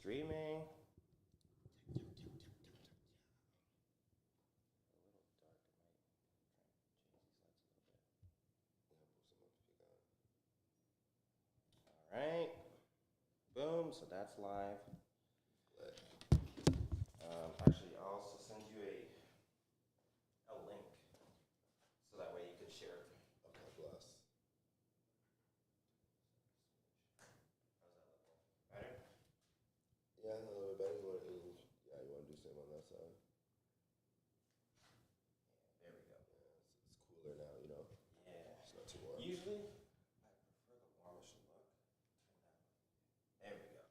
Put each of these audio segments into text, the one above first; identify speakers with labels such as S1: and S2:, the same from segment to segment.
S1: streaming. A little dark. All right. Boom. So that's live. Actually, I'll also send you a link so that way you could share it.
S2: Okay, bless.
S1: How's that look? Better?
S2: Yeah, a little bit better. You want to do the same on that side?
S1: Yeah, there we go.
S2: Yeah, it's cooler now, you know?
S1: Yeah.
S2: It's not too warm.
S1: Usually, I prefer the warmish look. There we go.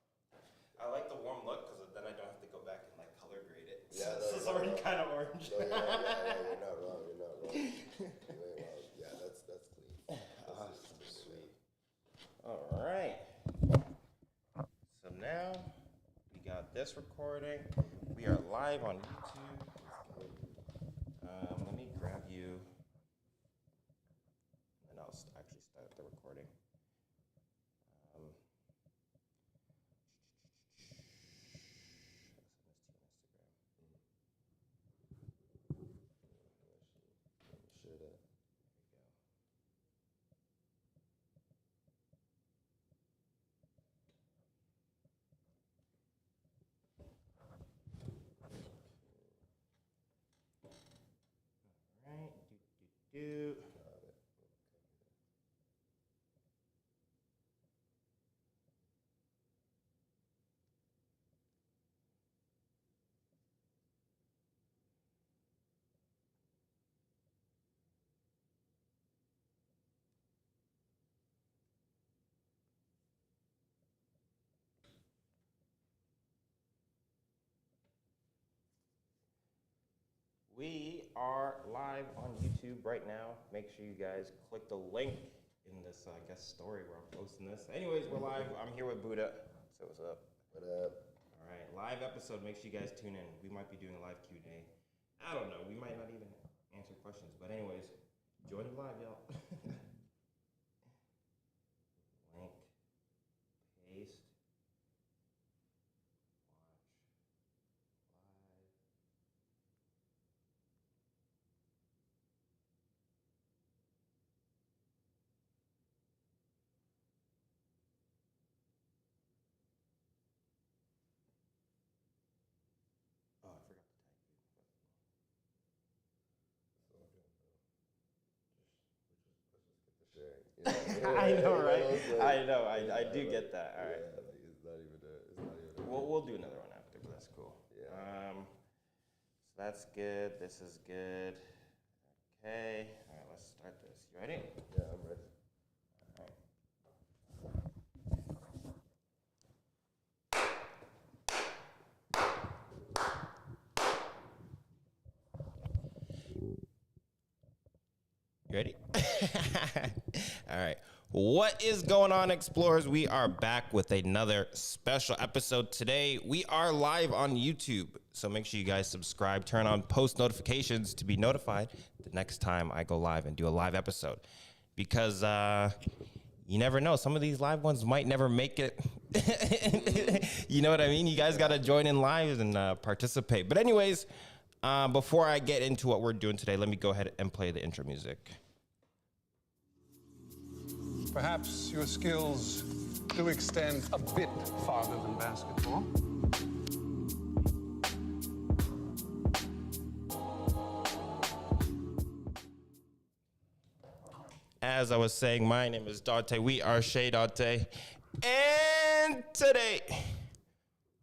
S1: I like the warm look because then I don't have to go back and like color grade it.
S2: Yeah,
S1: so it's already kind of orange.
S2: No, yeah, you're not wrong. You ain't wrong. Yeah, that's clean. That's
S1: Sweet. All right. So now we got this recording. We are live on YouTube. Let me grab you, and I'll actually start the recording.
S2: Share that.
S1: All right. Do.
S2: Got it.
S1: We are live on YouTube right now. Make sure you guys click the link in this, story where I'm posting this. Anyways, we're live. I'm here with Buddah. So what's up?
S2: What up?
S1: All right, live episode. Make sure you guys tune in. We might be doing a live Q&A. I don't know. We might not even answer questions. But anyways, join the live, y'all. Link. Paste. Oh, I forgot to tag you. I know, right? I know. I do get that. All right.
S2: Yeah, like it's not even a.
S1: We'll do another one after, but that's cool.
S2: Yeah.
S1: So that's good. This is good. Okay. All right, let's start this. You ready?
S2: Yeah, I'm ready.
S1: All right. You ready? All right. What is going on, explorers? We are back with another special episode today. We are live on YouTube, so make sure you guys subscribe, turn on post notifications to be notified the next time I go live and do a live episode. Because you never know, some of these live ones might never make it. You know what I mean? You guys got to join in live and participate. But anyways, before I get into what we're doing today, let me go ahead and play the intro music.
S3: Perhaps your skills do extend a bit farther than basketball.
S1: As I was saying, my name is Dante. We are Chez Dante. And today,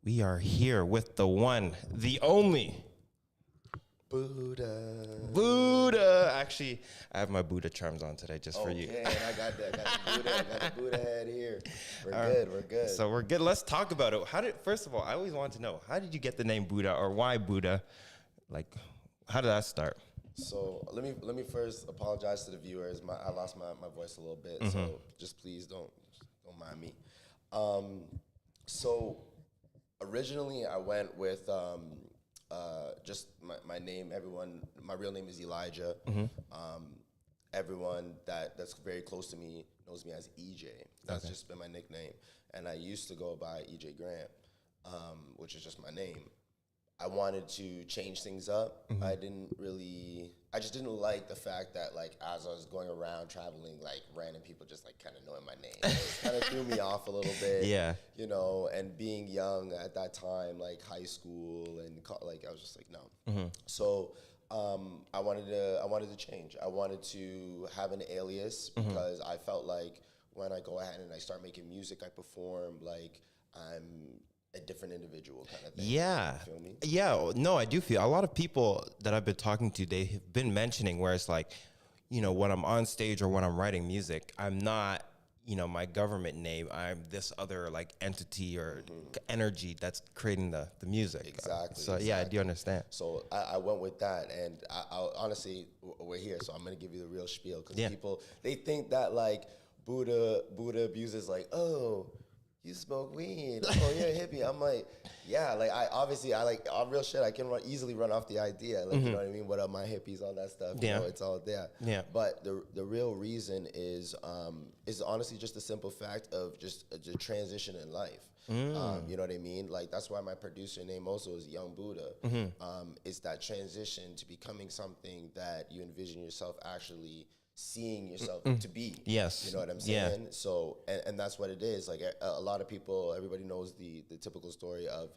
S1: we are here with the one, the only,
S2: Buddah.
S1: Actually, I have my Buddah charms on today just for you.
S2: Okay, I got that. I got the Buddah head here. We're good.
S1: So we're good. Let's talk about it. First of all, I always want to know, how did you get the name Buddah, or why Buddah? Like, how did that start?
S2: So let me first apologize to the viewers. I lost my voice a little bit, so just please don't mind me. So originally I went with just my name. My real name is Elijah. Everyone that's very close to me knows me as EJ. That's just been my nickname. And I used to go by EJ Grant. which is just my name. I wanted to change things up. I just didn't like the fact that like as I was going around traveling, like random people just like kind of knowing my name. It kind of threw me off a little bit.
S1: Yeah.
S2: You know, and being young at that time, like high school and like I was just like, no. So I wanted to change. I wanted to have an alias because I felt like when I go ahead and I start making music, I perform like I'm a different individual kind of thing.
S1: Yeah.
S2: You feel me?
S1: Yeah. No, I do feel a lot of people that I've been talking to, they have been mentioning where it's like, you know, when I'm on stage or when I'm writing music, I'm not, you know, my government name. I'm this other like entity or energy that's creating the music.
S2: Exactly.
S1: So yeah, I do understand.
S2: So I went with that, and I honestly, we're here, so I'm gonna give you the real spiel because people, they think that like Buddah abuses like, oh, you smoke weed, oh, you're a hippie. I'm like, yeah, like I like on real shit. I can easily run off the idea, like you know what I mean. What up, my hippies, all that stuff. You know, it's all there.
S1: Yeah.
S2: But the real reason is honestly just the simple fact of just the transition in life. You know what I mean? Like that's why my producer name also is Young Buddah. It's that transition to becoming something that you envision yourself actually seeing yourself to be.
S1: Yes.
S2: You know what I'm saying? So, and that's what it is. Like a lot of people, everybody knows the typical story of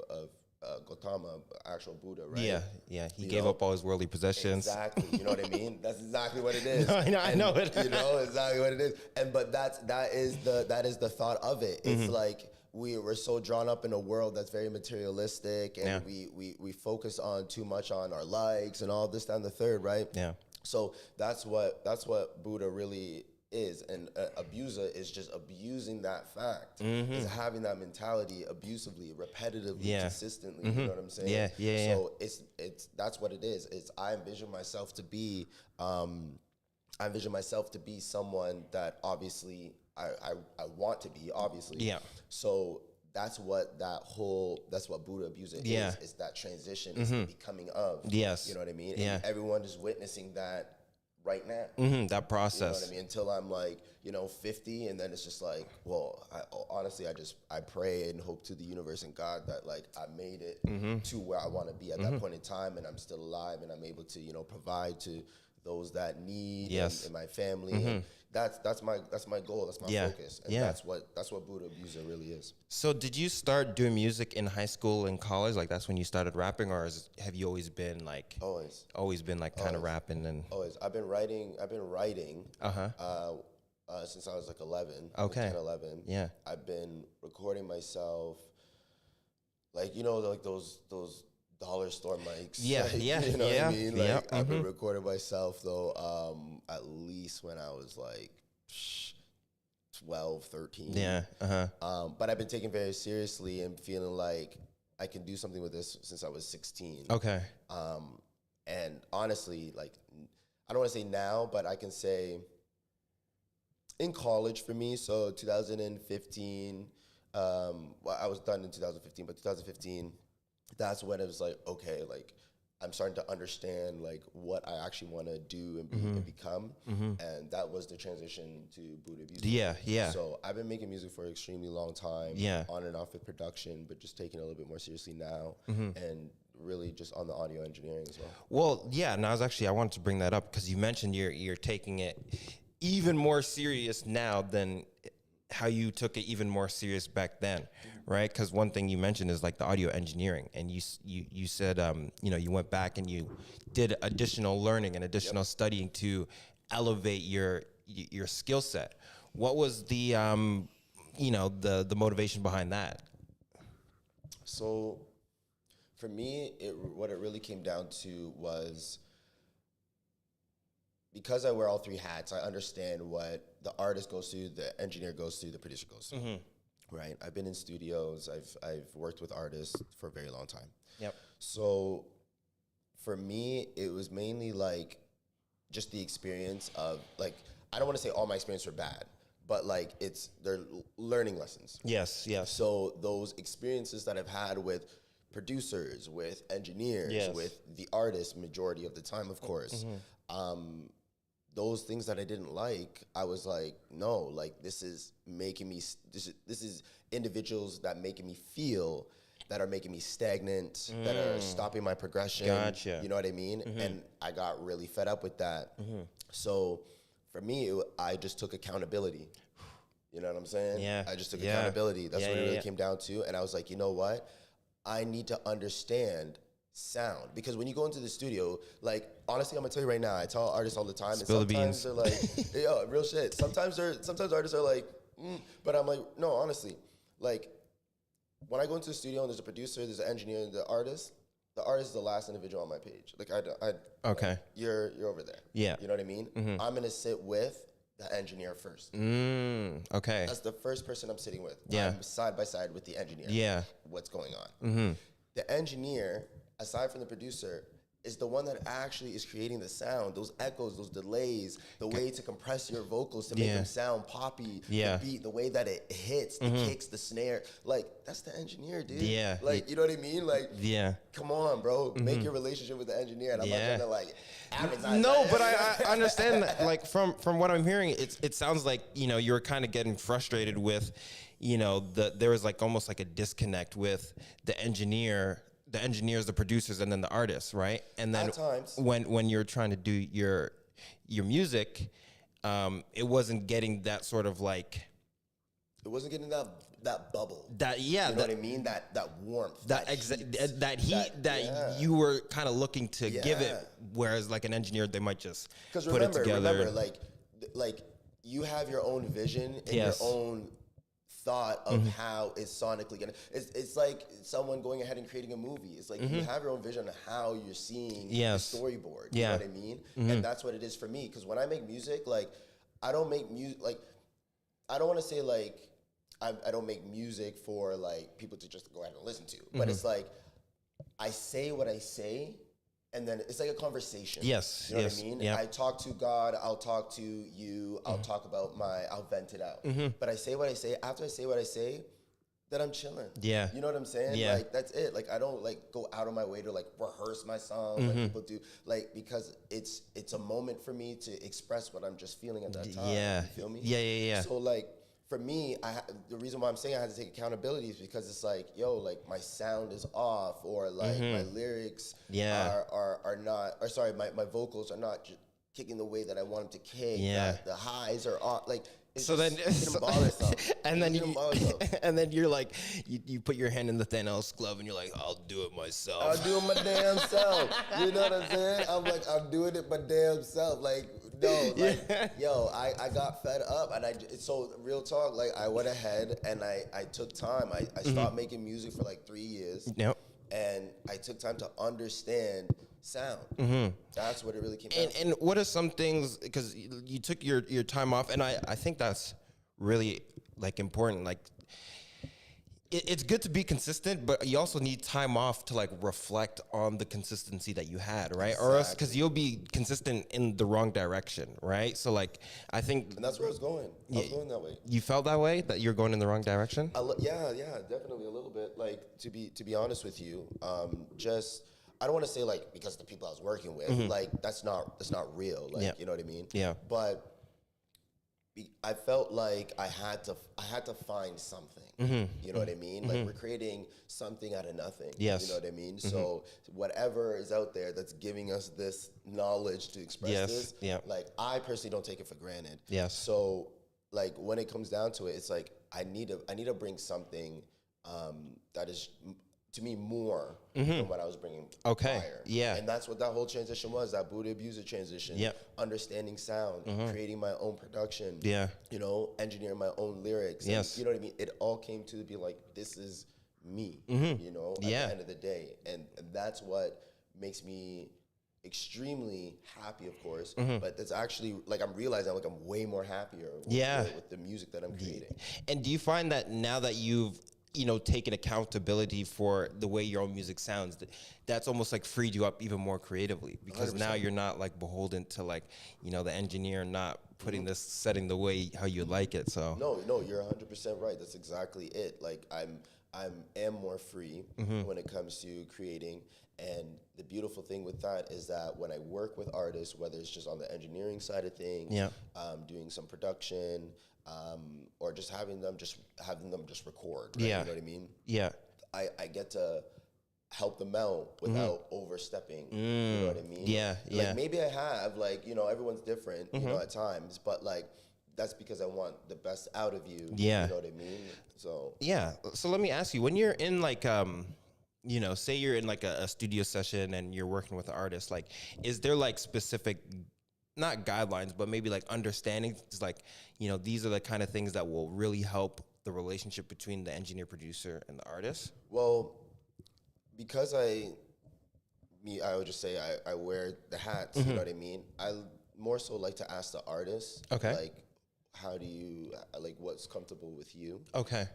S2: 𝓁_, actual Buddah, right?
S1: Yeah, yeah. He gave up all his worldly possessions.
S2: Exactly. You know what I mean? That's exactly what it is.
S1: No, I know it.
S2: You know exactly what it is. But that is the thought of it. It's like we're so drawn up in a world that's very materialistic, and we focus on too much on our likes and all this, that, and the third, right?
S1: Yeah.
S2: So that's what Buddah really is, and abuser is just abusing that fact, is having that mentality abusively, repetitively, consistently. You know what I'm saying?
S1: Yeah.
S2: So it's that's what it is. It's I envision myself to be someone that obviously I want to be, obviously.
S1: Yeah.
S2: So that's what Buddah abuser is. It's that transition, it's the becoming of.
S1: Yes.
S2: You know what I mean?
S1: Yeah.
S2: And everyone is witnessing that right now.
S1: That process.
S2: You know what I mean? Until I'm like, 50, and then it's just like, well, honestly, I pray and hope to the universe and God that like I made it to where I want to be at that point in time, and I'm still alive, and I'm able to, provide to those that need in my family. And that's my goal. That's my focus. And that's what Buddah abuser really is.
S1: So did you start doing music in high school and college? Like that's when you started rapping, or have you always been like always been like kind of rapping and
S2: always? I've been writing since I was like 11.
S1: Okay.
S2: 10, 11.
S1: Yeah.
S2: I've been recording myself, like like those dollar store mics.
S1: Yeah,
S2: like,
S1: yeah,
S2: you know what I mean? Like I've been
S1: mm-hmm.
S2: recording myself though, at least when I was like 12, 13.
S1: Yeah.
S2: But I've been taking it very seriously and feeling like I can do something with this since I was 16.
S1: Okay.
S2: And honestly, like I don't want to say now, but I can say in college for me. So 2015. Well, I was done in 2015, but 2015. That's when it was like, okay, like I'm starting to understand like what I actually want to do and, and become. And that was the transition to Buddah music.
S1: Yeah.
S2: So I've been making music for an extremely long time, on and off with production, but just taking it a little bit more seriously now, and really just on the audio engineering as well.
S1: Well, yeah, and I wanted to bring that up because you mentioned you're taking it even more serious now than how you took it even more serious back then, right? Because one thing you mentioned is like the audio engineering, and you said you went back and you did additional learning and additional studying to elevate your skill set. What was the the motivation behind that?
S2: So for me, what it really came down to was, because I wear all three hats, I understand what the artist goes through, the engineer goes through, the producer goes through. Right? I've been in studios. I've worked with artists for a very long time.
S1: Yep.
S2: So for me, it was mainly like just the experience of like, I don't want to say all my experiences were bad, but like they're learning lessons.
S1: Yes.
S2: So those experiences that I've had with producers, with engineers, with the artist, majority of the time, of course, those things that I didn't like, I was like, no, like this is making me, this is individuals that making me feel that are making me stagnant, that are stopping my progression.
S1: Gotcha.
S2: You know what I mean? And I got really fed up with that. So for me, I just took accountability. You know what I'm saying?
S1: Yeah.
S2: I just took accountability. That's what it really came down to. And I was like, you know what? I need to understand sound, because when you go into the studio, like, honestly, I'm gonna tell you right now, I tell artists all the time,
S1: Spill
S2: and
S1: the beans.
S2: sometimes they're like, yo, real shit. Sometimes artists are like, but I'm like, no, honestly, like, when I go into the studio and there's a producer, there's an engineer, and the artist is the last individual on my page. Like,
S1: Okay.
S2: like, you're over there.
S1: Yeah.
S2: You know what I mean? I'm gonna sit with the engineer first.
S1: Okay.
S2: That's the first person I'm sitting with.
S1: Yeah.
S2: I'm side by side with the engineer.
S1: Yeah.
S2: What's going on? The engineer, aside from the producer, is the one that actually is creating the sound, those echoes, those delays, the way to compress your vocals to make them sound poppy, the beat, the way that it hits, the kicks, the snare. Like, that's the engineer, dude.
S1: Yeah.
S2: Like, you know what I mean? Like, come on, bro. Make your relationship with the engineer. And I'm not trying to, like, advertise
S1: No,
S2: that.
S1: but I understand that. Like, from what I'm hearing, it sounds like, you know, you're kind of getting frustrated with, you know, there was like almost like a disconnect with the engineers, the producers, and then the artists, right? And then
S2: At times.
S1: when you're trying to do your music, it wasn't getting that sort of like
S2: It wasn't getting that bubble.
S1: that.
S2: You know what I mean? That warmth.
S1: That heat that you were kind of looking to give it, whereas like an engineer, they might just put it together.
S2: Remember, like you have your own vision and your own thought of how it's sonically gonna. It's like someone going ahead and creating a movie. It's like you have your own vision of how you're seeing the storyboard. You know what I mean? And that's what it is for me. Because when I make music, like, I don't make music like, I don't want to say like I don't make music for like people to just go ahead and listen to. But it's like I say what I say. And then it's like a conversation.
S1: Yes.
S2: You know what I mean?
S1: Yeah.
S2: I talk to God, I'll talk to you, I'll talk about I'll vent it out. But I say what I say. After I say what I say, then I'm chilling.
S1: Yeah.
S2: You know what I'm saying?
S1: Yeah.
S2: Like, that's it. Like, I don't like go out of my way to like rehearse my song like people do. Like, because it's a moment for me to express what I'm just feeling at that time.
S1: Yeah.
S2: You feel me?
S1: Yeah.
S2: So like, for me, the reason why I'm saying I had to take accountability is because it's like, yo, like, my sound is off, or like my lyrics are not, or sorry, my vocals are not just kicking the way that I want them to kick.
S1: Yeah.
S2: The highs are off. Like, it's
S1: So then, and then you're like, you put your hand in the Thanos glove and you're like, I'll do it myself.
S2: I'll do it my damn self. You know what I'm saying? I'm like, I'm doing it my damn self. Like, no, like, yo, I got fed up, and so real talk, like, I went ahead and I took time. I stopped making music for like 3 years.
S1: Yep.
S2: And I took time to understand sound. That's what it really came down to.
S1: And what are some things, because you took your time off, and I think that's really like important. Like, it's good to be consistent, but you also need time off to like reflect on the consistency that you had, right? Exactly. Or else, because you'll be consistent in the wrong direction, right? So like, I think,
S2: and that's where I was going. I was going that way.
S1: You felt that way, that you're going in the wrong direction?
S2: Yeah, definitely a little bit. Like, to be honest with you, just, I don't want to say like because the people I was working with, like, that's not real. Like, you know what I mean?
S1: Yeah.
S2: But I felt like I had to find something. You know what I mean? Like, we're creating something out of nothing.
S1: Yes.
S2: You know what I mean? So whatever is out there that's giving us this knowledge to express this, like, I personally don't take it for granted.
S1: Yes.
S2: So like, when it comes down to it, it's like I need to bring something that is, to me, more than what I was bringing prior. Yeah. And that's what that whole transition was, that Buddah abuser transition. Understanding sound, creating my own production. You know, engineering my own lyrics.
S1: Yes.
S2: And, you know what I mean? It all came to be like, this is me, you know, at the end of the day. And that's what makes me extremely happy, of course, but it's actually, like, I'm realizing, like, I'm way more happier with the music that I'm creating.
S1: And do you find that now that you've, you know, taken accountability for the way your own music sounds, that's almost like freed you up even more creatively, because 100%. Now you're not like beholden to, like, you know, the engineer not putting this setting the way how you like it. So
S2: no, you're 100% right. That's exactly it. Like, I am more free when it comes to creating. And the beautiful thing with that is that when I work with artists, whether it's just on the engineering side of things, doing some production, or just having them just record, right? You know what I mean? I get to help them out without overstepping. You know what I mean?
S1: Yeah,
S2: Like maybe I have, like, you know, everyone's different, you know, at times, but like that's because I want the best out of you.
S1: Yeah.
S2: You know what I mean? So
S1: Yeah. So let me ask you, when you're in like, you know, say you're in like a studio session and you're working with an artist, like, is there like specific, not guidelines, but maybe like understanding, it's like, you know, these are the kind of things that will really help the relationship between the engineer, producer, and the artist?
S2: well, because I would just say I wear the hats, you know what I mean? I more so like to ask the artist,
S1: Okay.
S2: like, how do you, like, what's comfortable with you?
S1: Okay.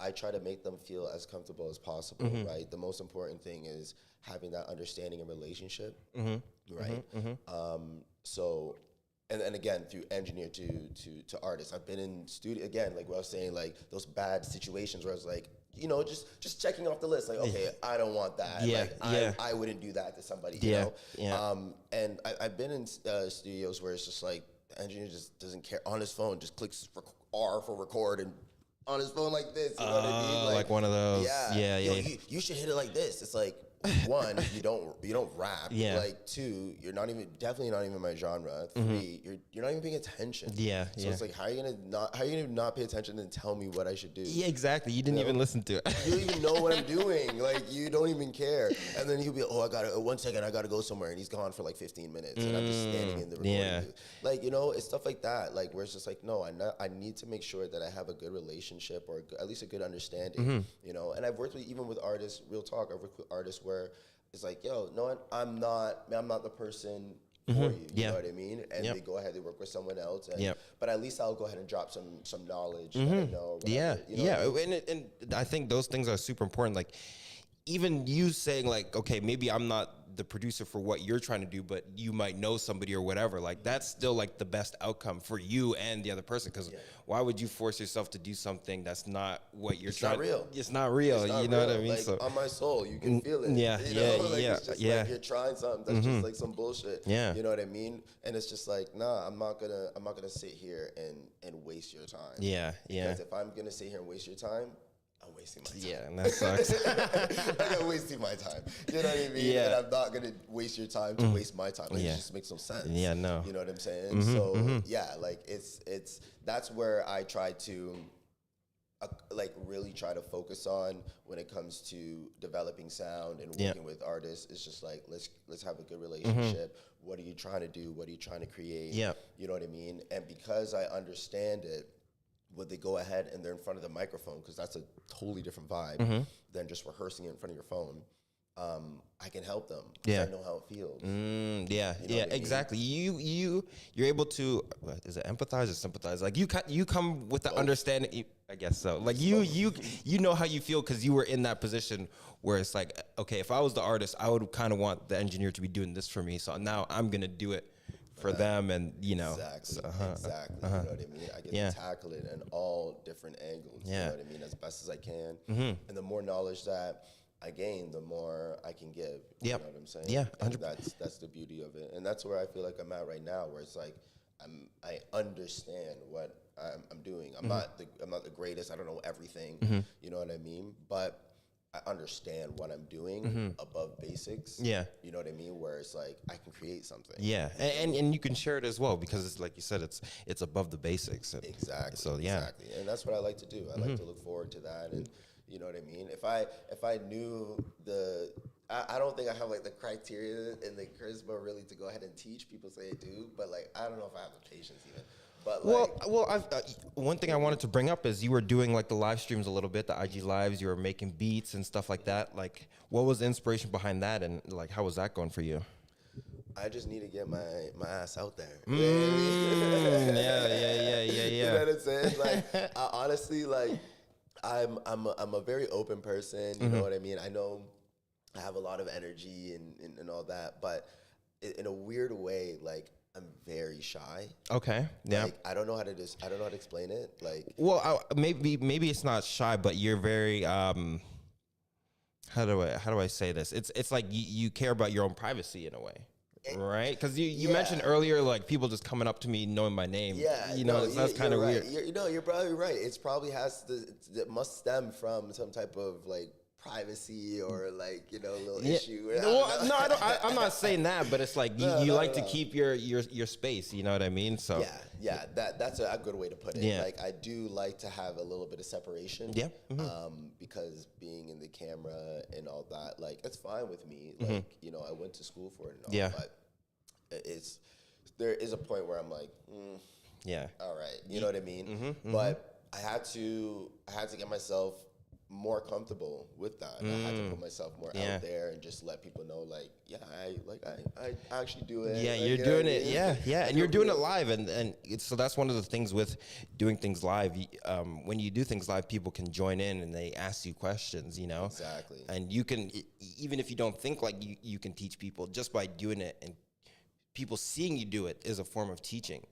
S2: I try to make them feel as comfortable as possible, right? The most important thing is having that understanding and relationship, right? So, and again, through engineer to artist, I've been in studio, again, like what I was saying, like those bad situations where I was like, you know, just checking off the list, like, okay, I don't want that.
S1: Yeah,
S2: like, I wouldn't do that to somebody, you know? And I've been in studios where it's just like, the engineer just doesn't care, on his phone, just clicks R for record and on his phone like this, you know what I mean?
S1: Like one of those.
S2: Yeah.
S1: Yeah.
S2: You should hit it like this. It's like, one, you don't rap.
S1: Yeah.
S2: Like, two, you're definitely not even my genre. Three, you're not even paying attention.
S1: Yeah.
S2: So it's like, how are you gonna not pay attention and tell me what I should do?
S1: Yeah, exactly. You didn't even listen to it.
S2: You don't even know what I'm doing. Like, you don't even care. And then he'll be, oh, 1 second, I gotta go somewhere, and he's gone for like 15 minutes, and I'm just standing in the recording booth. Like, you know, it's stuff like that. Like, where it's just like, no, I need to make sure that I have a good relationship, or at least a good understanding. You know, and I've worked with, even with artists, real talk, I've worked with artists where it's like, yo, no, I'm not the person for you. You know what I mean? And they go ahead, they work with someone else. And, but at least I'll go ahead and drop some knowledge that I know. Whatever, you know
S1: and I think those things are super important. Like, even you saying like, okay, maybe I'm not the producer for what you're trying to do, but you might know somebody or whatever. Like, that's still like the best outcome for you and the other person. Because why would you force yourself to do something that's not what you're trying?
S2: Not real.
S1: It's not real.
S2: It's not
S1: you know
S2: real.
S1: what I mean?
S2: Like,
S1: So
S2: on my soul, you can feel it.
S1: Yeah,
S2: you know? Like,
S1: yeah,
S2: it's just
S1: yeah.
S2: like you're trying something that's just like some bullshit.
S1: Yeah.
S2: You know what I mean? And it's just like, nah, I'm not gonna sit here and waste your time.
S1: Yeah.
S2: Because if I'm gonna sit here and waste your time, I'm wasting my time.
S1: Yeah, and that sucks.
S2: I'm wasting my time. You know what I mean?
S1: Yeah.
S2: And I'm not gonna waste your time to waste my time. Like, it just makes no sense.
S1: Yeah, no.
S2: You know what I'm saying? So yeah, like it's that's where I try to like really try to focus on when it comes to developing sound and working with artists. It's just like, let's have a good relationship. What are you trying to do? What are you trying to create?
S1: Yeah.
S2: You know what I mean? And because I understand it, would they go ahead and they're in front of the microphone, because that's a totally different vibe than just rehearsing it in front of your phone. I can help them.
S1: Yeah.
S2: I know how it feels.
S1: Yeah,
S2: You know what I mean?
S1: exactly. You're able to, is it empathize or sympathize? Like, you come with the understanding. I guess so. Like, you know how you feel because you were in that position where it's like, okay, if I was the artist, I would kind of want the engineer to be doing this for me. So now I'm gonna do it for them, and you know.
S2: Exactly.
S1: So,
S2: Exactly. You know what I mean? I get to tackle it in all different angles. You know what I mean? As best as I can. And the more knowledge that I gain, the more I can give. You know what I'm saying?
S1: Yeah,
S2: And
S1: 100%.
S2: that's the beauty of it. And that's where I feel like I'm at right now, where it's like I understand what I'm doing. I'm not the greatest. I don't know everything. You know what I mean? But I understand what I'm doing above basics.
S1: Yeah.
S2: You know what I mean? Where it's like I can create something.
S1: Yeah, and you can share it as well, because it's like you said, it's above the basics. And
S2: Exactly.
S1: So yeah.
S2: Exactly. And that's what I like to do. I like to look forward to that, and you know what I mean? If I knew I don't think I have like the criteria and the charisma really to go ahead and teach. People say I do, but like I don't know if I have the patience even. But like,
S1: well, one thing I wanted to bring up is you were doing like the live streams a little bit, the IG lives. You were making beats and stuff like that. Like, what was the inspiration behind that, and like how was that going for you?
S2: I just need to get my ass out there.
S1: Yeah.
S2: You know what I'm saying? Like, I honestly, like, I'm a very open person. You know what I mean? I know I have a lot of energy and all that, but in a weird way, like, I'm very shy.
S1: Okay. Yeah.
S2: Like, I don't know how to explain it. Like,
S1: well, maybe it's not shy, but you're very how do I say this? It's like you care about your own privacy in a way, Right, because you
S2: Yeah.
S1: mentioned earlier, like people just coming up to me knowing my name.
S2: Yeah,
S1: you know,
S2: no,
S1: that's kind of
S2: right.
S1: weird.
S2: You're probably right. It's probably it must stem from some type of like privacy or like little issue.
S1: Well, no, I'm not saying that, but it's like you like to
S2: no.
S1: keep your space. You know what I mean? So
S2: Yeah. That's a good way to put it.
S1: Yeah.
S2: Like I do like to have a little bit of separation.
S1: Yeah.
S2: Because being in the camera and all that, like it's fine with me. Like I went to school for it and all.
S1: Yeah.
S2: But there is a point where I'm like,
S1: yeah,
S2: all right, you know what I mean? But I had to get myself more comfortable with that. I had to put myself more out there and just let people know, like, I actually do it.
S1: Yeah,
S2: like,
S1: you're
S2: you know
S1: doing
S2: what I
S1: it.
S2: mean?
S1: Yeah, and you're doing it live, and so that's one of the things with doing things live. When you do things live, people can join in and they ask you questions.
S2: Exactly.
S1: And you can, even if you don't think like you can teach people just by doing it, and people seeing you do it is a form of teaching.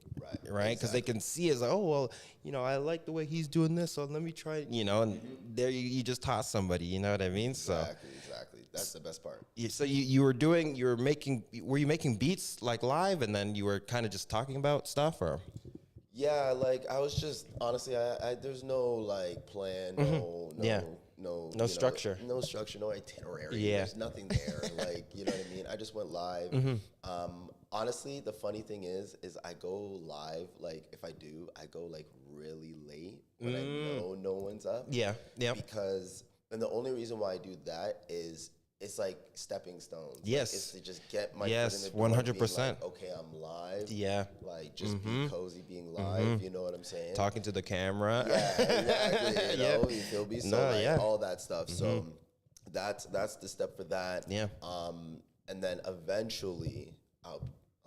S1: Right, because they can see as, oh well, I like the way he's doing this, so let me try it. And there you just taught somebody. You know what I mean?
S2: Exactly. That's the best part.
S1: So were you making beats like live, and then you were kind of just talking about stuff, or?
S2: Yeah, like I was just honestly, I there's no like plan, no
S1: structure.
S2: No structure, no itinerary.
S1: Yeah.
S2: There's nothing there. Like, you know what I mean? I just went live. Honestly, the funny thing is I go live, like if I do, I go like really late when I know no one's up.
S1: Yeah.
S2: And the only reason why I do that is it's like stepping stones.
S1: Yes.
S2: Like, it's to just get my
S1: Yes,
S2: foot in the door.
S1: 100%.
S2: Like, okay, I'm live.
S1: Yeah.
S2: Like just be cozy being live. You know what I'm saying?
S1: Talking to the camera.
S2: Yeah, exactly. You feel me? So all that stuff. So that's the step for that.
S1: Yeah.
S2: And then eventually I'll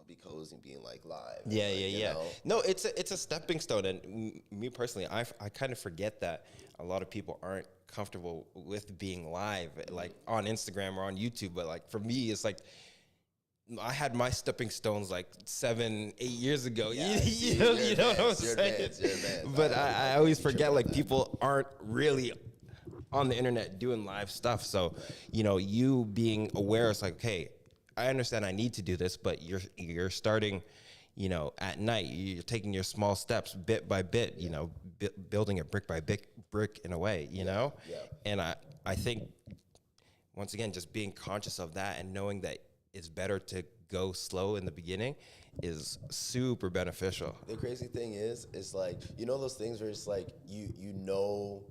S2: be cozy being like live.
S1: Yeah,
S2: like,
S1: yeah. No, it's a stepping stone, and me personally, I kind of forget that a lot of people aren't comfortable with being live, like on Instagram or on YouTube. But like for me, it's like I had my stepping stones like 7-8 years ago.
S2: Yeah,
S1: you know what I'm saying? But I always forget like people aren't really on the internet doing live stuff. So you being aware, it's like, okay, I understand I need to do this, but you're starting, at night. You're taking your small steps bit by bit, building it brick by brick in a way, know?
S2: Yeah.
S1: And I think, once again, just being conscious of that and knowing that it's better to go slow in the beginning is super beneficial.
S2: The crazy thing is like, those things where it's like, you know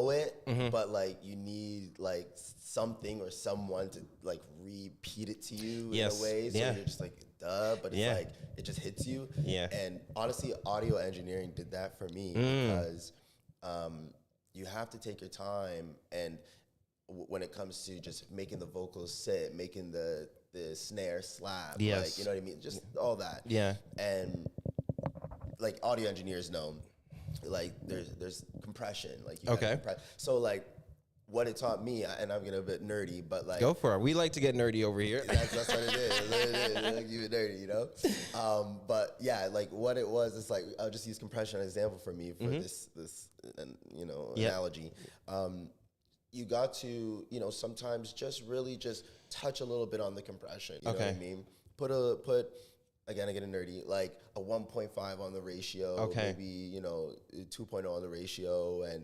S2: it, but like you need like something or someone to like repeat it to you in a way. So you're just like, duh, but it's like, it just hits you.
S1: Yeah.
S2: And honestly, audio engineering did that for me because you have to take your time. And when it comes to just making the vocals sit, making the snare slap, like, you know what I mean? Just all that.
S1: Yeah.
S2: And like audio engineers know, like there's compression, like you gotta compress. So like what it taught me, and I'm getting a bit nerdy, but like
S1: go for it. We like to get nerdy over here.
S2: that's what it is. Like, keep it nerdy, But yeah, like what it was, it's like I'll just use compression as an example for me for this analogy. You got to sometimes just really just touch a little bit on the compression. You know what I mean? Put. Again, I get nerdy, like a 1.5 on the ratio, maybe, 2.0 on the ratio, and,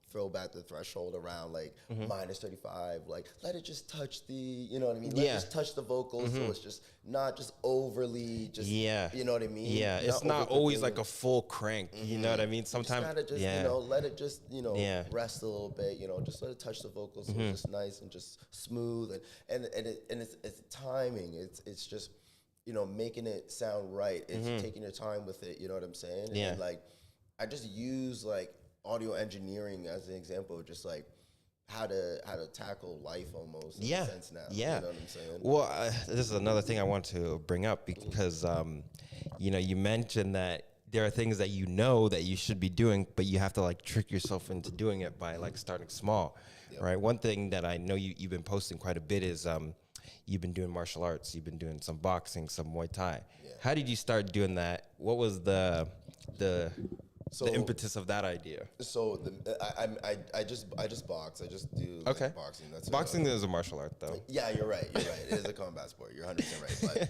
S2: throw back the threshold around like minus 35, like let it just touch the, you know what I mean? Let it just touch the vocals so it's just not just overly just, you know what I mean?
S1: Yeah, it's not always like a full crank, you know what I mean? Sometimes,
S2: you just gotta just, let it just, rest a little bit, just let it touch the vocals so it's just nice and just smooth, and it's timing, it's just, making it sound right. It's taking your time with it. You know what I'm saying?
S1: Yeah.
S2: And like, I just use like audio engineering as an example of just like how to tackle life almost. In a sense now.
S1: Yeah.
S2: You know what I'm saying?
S1: Well, this is another thing I want to bring up because, you mentioned that there are things that that you should be doing, but you have to like trick yourself into doing it by like starting small, right? One thing that I know you've been posting quite a bit is, you've been doing martial arts. You've been doing some boxing, some Muay Thai. Yeah. How did you start doing that? What was the the impetus of that idea?
S2: So I just box. I just do
S1: Okay.
S2: boxing. That's
S1: Boxing is a martial art, though.
S2: Yeah, you're right. You're right. It is a combat sport. You're 100% right.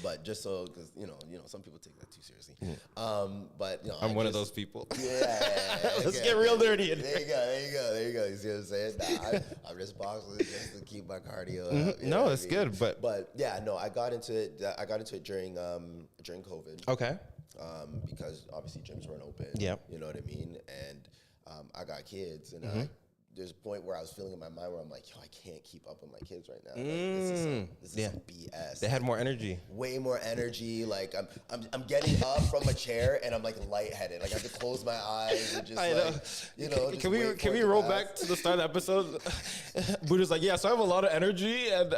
S2: But just so, because you know, some people take that too seriously. But
S1: I'm one of those people.
S2: Yeah.
S1: Let's get real dirty.
S2: There you go. You see what I'm saying? Nah, I'm just boxing just to keep my cardio up.
S1: No, it's good, but
S2: yeah, no, I got into it. During COVID.
S1: Okay.
S2: Because obviously gyms weren't open.
S1: Yep.
S2: You know what I mean? And I got kids, and there's a point where I was feeling in my mind where I'm like, yo, I can't keep up with my kids right now. Like, this is some BS.
S1: They had more energy.
S2: Way more energy. Like I'm getting up from a chair and I'm like lightheaded. Like I have to close my eyes and just
S1: Can we roll back to the start of the episode? Buddha's like, yeah, so I have a lot of energy, and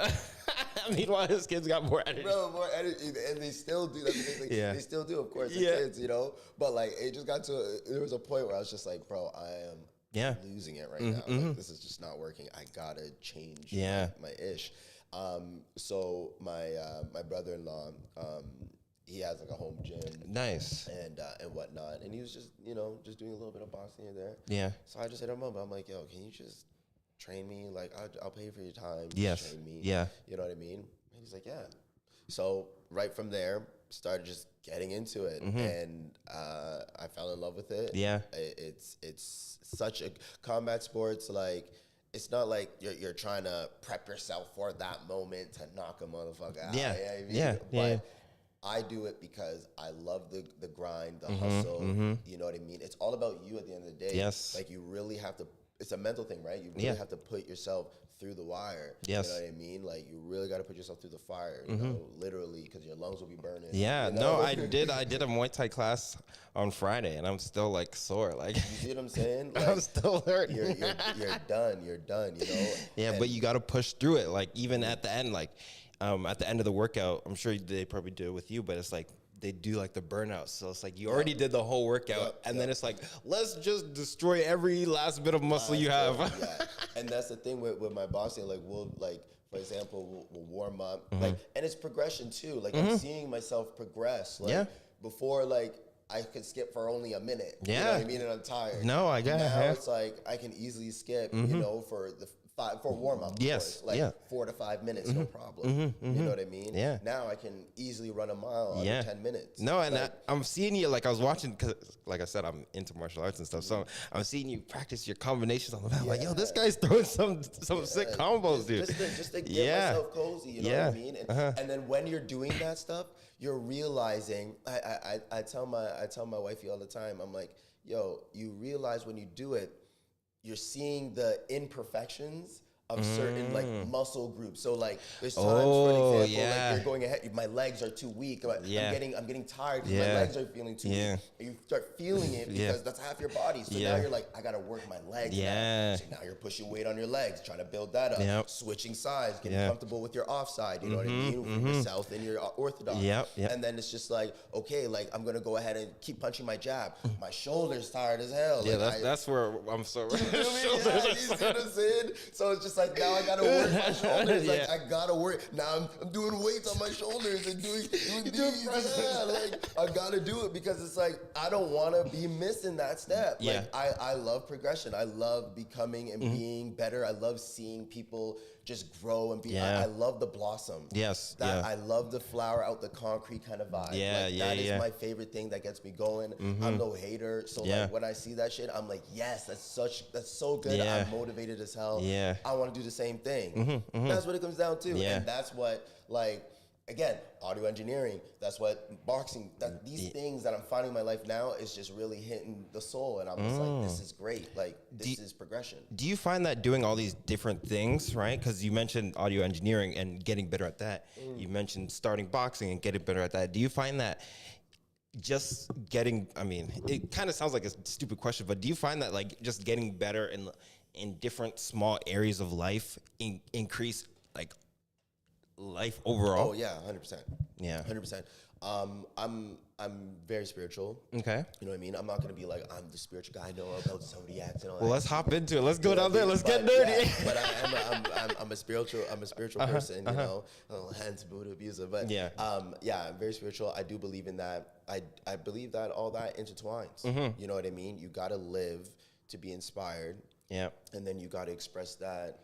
S1: meanwhile his kids got more energy.
S2: Bro, more energy, and they still do. That's the thing. Like, they still do, of course, the kids, But like, it just got to. There was a point where I was just like, bro, I am. Losing it right now. Like, this is just not working. I gotta change my ish. So my brother-in-law, he has like a home gym.
S1: Nice.
S2: And whatnot. And he was just, just doing a little bit of boxing here and there.
S1: Yeah.
S2: So I just hit him up. I'm like, yo, can you just train me? Like, I'll pay for your time.
S1: Yes.
S2: Just train me.
S1: Yeah.
S2: You know what I mean? And he's like, yeah. So right from there, started just getting into it, and I fell in love with it.
S1: Yeah,
S2: it's such a combat sports. Like, it's not like you're trying to prep yourself for that moment to knock a motherfucker out. But I do it because I love the grind, the hustle. You know what I mean? It's all about you at the end of the day.
S1: Yes.
S2: Like, you really have to. It's a mental thing, right? You really have to put yourself through the wire.
S1: Yes.
S2: You know what I mean? Like, you really got to put yourself through the fire, you know, literally, because your lungs will be burning.
S1: Yeah,
S2: you know?
S1: no, I did a Muay Thai class on Friday, and I'm still like sore. Like,
S2: you see what I'm saying? Like,
S1: I'm still hurting.
S2: You're done, you know?
S1: Yeah,
S2: and
S1: but you got to push through it. Like, even at the end, like, at the end of the workout, I'm sure they probably do it with you, but it's like, they do like the burnout. So it's like you already did the whole workout, and then it's like, let's just destroy every last bit of muscle you have.
S2: And that's the thing with my boxing. Like, for example, we'll warm up. Like, and it's progression too. Like, I'm seeing myself progress. Like, before, like, I could skip for only a minute. You know what I mean? And I'm tired.
S1: No, I got it.
S2: Now it's like I can easily skip, for warm up.
S1: Yes.
S2: Like 4 to 5 minutes, no problem. You know what I mean?
S1: Yeah.
S2: Now I can easily run a mile under 10 minutes.
S1: No, and I'm seeing you, like, I was watching, because, like I said, I'm into martial arts and stuff. So I'm seeing you practice your combinations on the mat. Like, yo, this guy's throwing some sick combos, dude.
S2: Just to get myself cozy, you know what I mean? And then when you're doing that stuff, you're realizing. I tell my wifey all the time. I'm like, yo, you realize when you do it, you're seeing the imperfections of certain like muscle groups. So like there's times, for example, like you're going ahead, my legs are too weak. I'm getting tired because my legs are feeling too weak. And you start feeling it because that's half your body. So now you're like, I gotta work my legs now. So now you're pushing weight on your legs, trying to build that up, switching sides, getting comfortable with your offside, you know what I mean? For your south and your orthodox. And then it's just like, okay, like I'm gonna go ahead and keep punching my jab. My shoulder's tired as hell.
S1: Yeah, like that's where I'm so
S2: you see what I'm saying? So it's just like, now I gotta work my shoulders. Like, I gotta work. Now I'm doing weights on my shoulders and doing these. Like, I gotta do it because it's like, I don't wanna be missing that step. Like, I love progression. I love becoming and being better. I love seeing people just grow and be. I love the blossom. I love the flower out the concrete kind of vibe. That is my favorite thing that gets me going. I'm no hater. So like, when I see that shit, I'm like, yes, that's so good. I'm motivated as hell. I want to do the same thing. That's what it comes down to. And that's what, like, again, audio engineering, that's what boxing, these things that I'm finding in my life now is just really hitting the soul. And I'm just like, this is great. Like, this is progression.
S1: Do you find that doing all these different things, right? Because you mentioned audio engineering and getting better at that. You mentioned starting boxing and getting better at that. Do you find that just getting, I mean, it kind of sounds like a stupid question, but do you find that, like, just getting better in different small areas of life increase, like, life overall?
S2: Oh yeah, 100%.
S1: Yeah,
S2: 100%. I'm very spiritual.
S1: Okay.
S2: You know what I mean? I'm not gonna be like I'm the spiritual guy. I know about zodiacs and all
S1: Well,
S2: that.
S1: let's hop into it. Let's go down there. Let's
S2: But,
S1: get nerdy.
S2: yeah, but I'm a spiritual person. You know, hence Buddha abuser. But
S1: Yeah.
S2: I'm very spiritual. I do believe in that. I believe that all that intertwines. You know what I mean? You gotta live to be inspired.
S1: Yeah.
S2: And then you gotta express that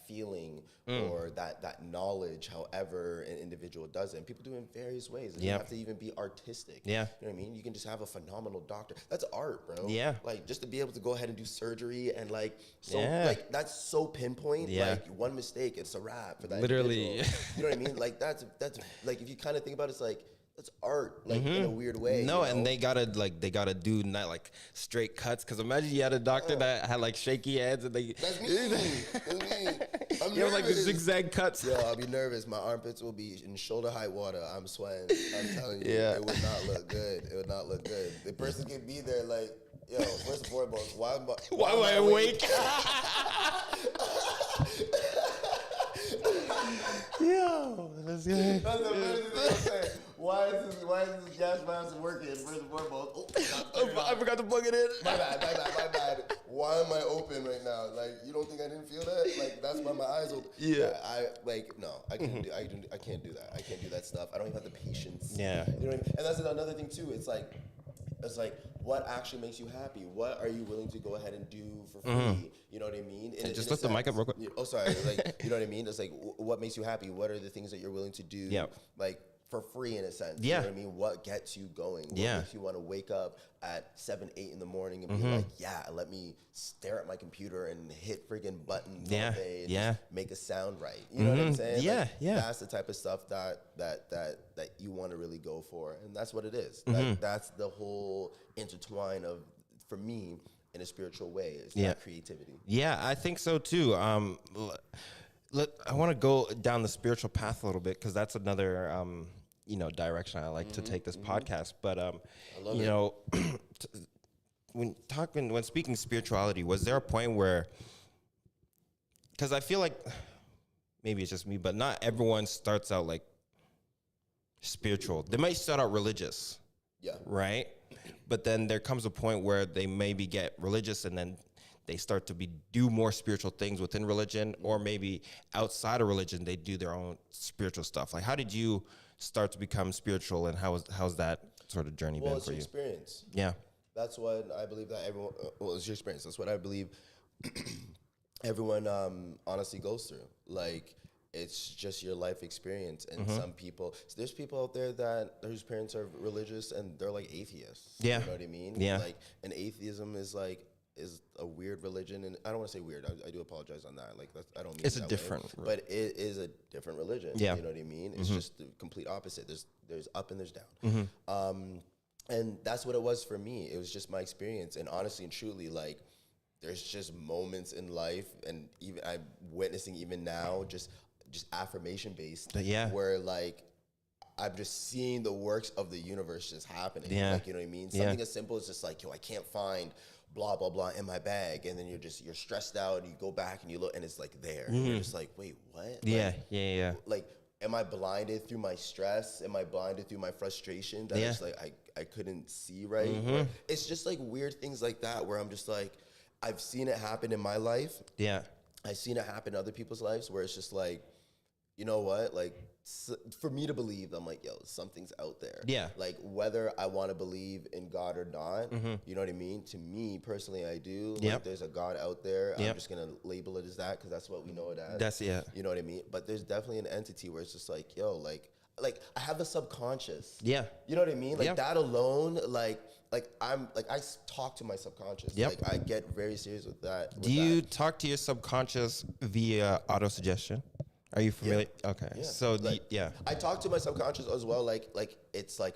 S2: feeling or that knowledge, however an individual does it. And people do it in various ways. It doesn't have to even be artistic.
S1: Yeah.
S2: You know what I mean? You can just have a phenomenal doctor. That's art, bro.
S1: Yeah.
S2: Like just to be able to go ahead and do surgery and like that's so pinpoint.
S1: Yeah.
S2: Like one mistake, it's a wrap for that.
S1: Literally.
S2: individual. You know what I mean? Like that's like if you kind of think about it, it's like that's art, like in a weird way.
S1: No,
S2: you know?
S1: and they gotta do not like straight cuts. Cause imagine you had a doctor that had like shaky heads and they.
S2: That's me. That's me. I'm
S1: You have like the
S2: nervous.
S1: zigzag cuts.
S2: Yo, I'll be nervous. My armpits will be in shoulder high water. I'm sweating. I'm telling you,
S1: Yeah.
S2: it would not look good. It would not look good. The person can be there like, yo, first and foremost, why am
S1: I awake? Yo, that's good.
S2: That's the first thing I'm saying. Why is this gas mask working? First and foremost,
S1: I forgot to plug it in.
S2: my bad. Why am I open right now? Like, you don't think I didn't feel that? Like, that's why my eyes open.
S1: Yeah.
S2: I can't do that. I can't do that stuff. I don't even have the patience.
S1: Yeah.
S2: You know what I mean? And that's another thing too. It's like, what actually makes you happy? What are you willing to go ahead and do for free? You know what I mean?
S1: Just lift the mic up real quick.
S2: Oh, sorry. Like, you know what I mean? It's like, what makes you happy? What are the things that you're willing to do?
S1: Yeah.
S2: Like, for free in a sense.
S1: Yeah.
S2: You know what I mean? What gets you going? What
S1: Yeah.
S2: makes you want to wake up at 7, 8 in the morning and be like, yeah, let me stare at my computer and hit friggin' buttons
S1: Yeah.
S2: all day and
S1: Yeah.
S2: just make a sound right. You know what I'm saying?
S1: Yeah,
S2: Like,
S1: yeah.
S2: That's the type of stuff that you want to really go for. And that's what it is. That's the whole intertwine of, for me, in a spiritual way, is
S1: Yeah.
S2: that creativity.
S1: Yeah, I think so too. I want to go down the spiritual path a little bit because that's another direction I like to take this podcast. But when speaking spirituality, was there a point where? Because I feel like maybe it's just me, but not everyone starts out like spiritual. They might start out religious.
S2: Yeah.
S1: Right? But then there comes a point where they maybe get religious and then they start to do more spiritual things within religion, or maybe outside of religion, they do their own spiritual stuff. Like, how did you start to become spiritual, and how's that sort of journey been
S2: It's
S1: for
S2: your
S1: you?
S2: experience.
S1: Yeah.
S2: That's what I believe that everyone, it's your experience. That's what I believe everyone honestly goes through. Like, it's just your life experience. And some people, so there's people out there whose parents are religious and they're like atheists.
S1: Yeah.
S2: You know what I mean?
S1: Yeah.
S2: Like, and atheism is a weird religion. And I don't want to say weird. I do apologize on that. Like, I don't mean
S1: It's
S2: it
S1: a
S2: that
S1: different
S2: way, but it is a different religion.
S1: Yeah.
S2: You know what I mean? It's just the complete opposite. There's up and there's down. And that's what it was for me. It was just my experience. And honestly and truly, like, there's just moments in life, and even I'm witnessing even now, just affirmation based,
S1: Yeah.
S2: where like I'm just seeing the works of the universe just happening.
S1: Yeah.
S2: Like, you know what I mean?
S1: Yeah.
S2: Something as simple as just like, yo, I can't find blah blah blah in my bag, and then you're stressed out, and you go back and you look, and it's like there. And you're just like, wait, what?
S1: Yeah.
S2: Like,
S1: Yeah.
S2: like, am I blinded through my stress? Am I blinded through my frustration that it's like I couldn't see right? Or it's just like weird things like that where I'm just like, I've seen it happen in my life.
S1: Yeah.
S2: I've seen it happen in other people's lives where it's just like, you know what? Like, for me to believe, I'm like, yo, something's out there.
S1: Yeah.
S2: Like, whether I want to believe in God or not, you know what I mean? To me, personally, I do. Like,
S1: Yep.
S2: there's a God out there.
S1: Yep.
S2: I'm just going to label it as that because that's what we know it as.
S1: That's yeah.
S2: You know what I mean? But there's definitely an entity where it's just like, yo, like I have a subconscious.
S1: Yeah.
S2: You know what I mean? Like,
S1: Yeah.
S2: that alone, I talk to my subconscious.
S1: Yep.
S2: Like, I get very serious with that.
S1: Do you talk to your subconscious via auto-suggestion? Are you familiar? Okay.
S2: Yeah.
S1: So,
S2: Like, I talk to my subconscious as well. Like it's like